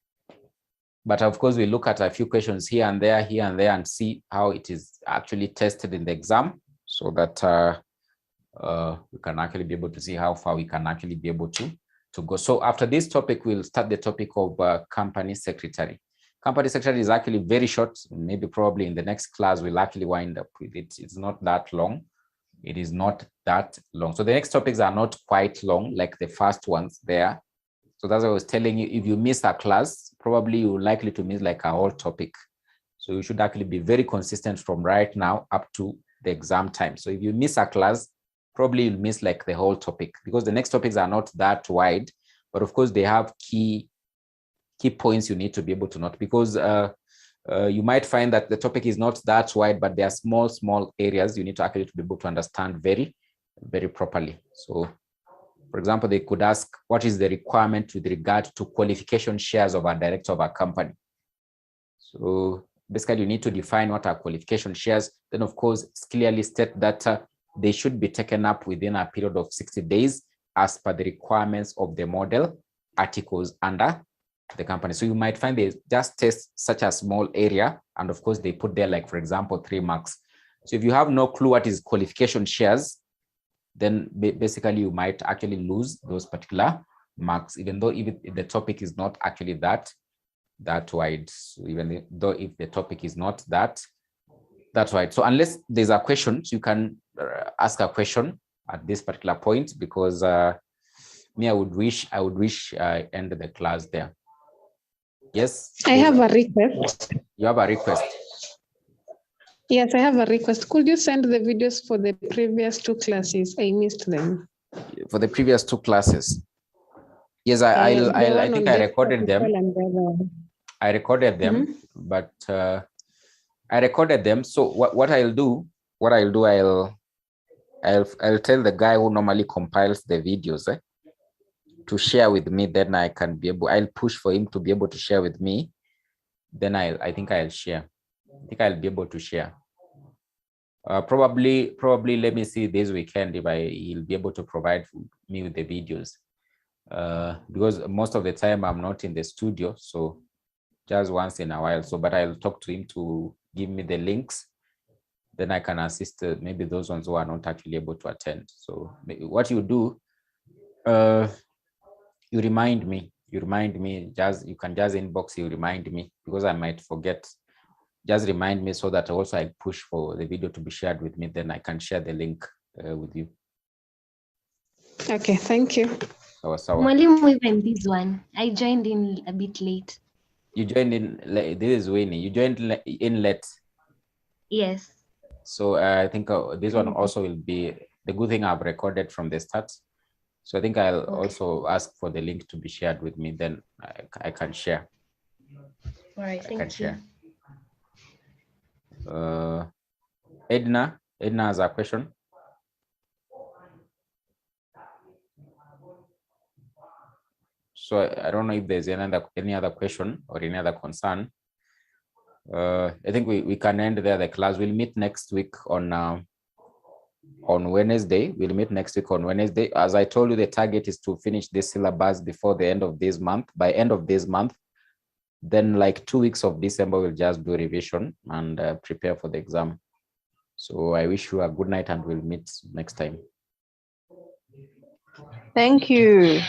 But of course, we look at a few questions here and there, and see how it is actually tested in the exam, so that we can actually be able to see how far we can actually be able to go. So after this topic, we'll start the topic of company secretary. Company secretary is actually very short. Maybe probably in the next class, we'll actually wind up with it. It's not that long. It is not that long. So the next topics are not quite long, like the first ones there. So that's what I was telling you. If you miss a class, probably you're likely to miss like a whole topic. So you should actually be very consistent from right now up to the exam time. So if you miss a class, probably you'll miss like the whole topic, because the next topics are not that wide, but of course they have key points you need to be able to note, because you might find that the topic is not that wide, but there are small areas you need to actually be able to understand very, very properly. So for example, they could ask, what is the requirement with regard to qualification shares of a director of a company? So basically, you need to define what are qualification shares. Then, of course, clearly state that they should be taken up within a period of 60 days as per the requirements of the model articles under the company. So you might find they just test such a small area, and of course, they put there, like, for example, 3 marks. So if you have no clue what is qualification shares, then basically you might actually lose those particular marks, even though if the topic is not actually that wide. So even though if the topic is not that wide. So unless there's a question, you can ask a question at this particular point, because me, I would wish I ended the class there. Yes. I have a request. You have a request? Yes, I have a request. Could you send the videos for the previous 2 classes? I missed them. For the previous 2 classes? Yes, I think I recorded them. I recorded them, but I recorded them. So what I'll do, I'll tell the guy who normally compiles the videos to share with me. Then I can be able, I'll push for him to be able to share with me. Then I think I'll share. I think I'll be able to share. Probably let me see this weekend if he'll be able to provide me with the videos. Because most of the time I'm not in the studio, so just once in a while. So, but I'll talk to him to give me the links. Then I can assist maybe those ones who are not actually able to attend. So what you do, you remind me, you can just inbox, you remind me, because I might forget. Just remind me so that also I push for the video to be shared with me. Then I can share the link with you. Okay, thank you. Mwalimu, even this one, I joined in a bit late. You joined in, this is Winnie. You joined in late. Yes. So I think this one also will be, the good thing I've recorded from the start. So I think I'll also ask for the link to be shared with me. Then I can share. All right, thank you. Edna has a question. So I don't know if there's any other question or any other concern. I think we can end there the class. We'll meet next week on Wednesday. We'll meet next week on Wednesday. As I told you, the target is to finish this syllabus before the end of this month. By end of this month, then like 2 weeks of December, we'll just do revision and prepare for the exam. So I wish you a good night and we'll meet next time. Thank you.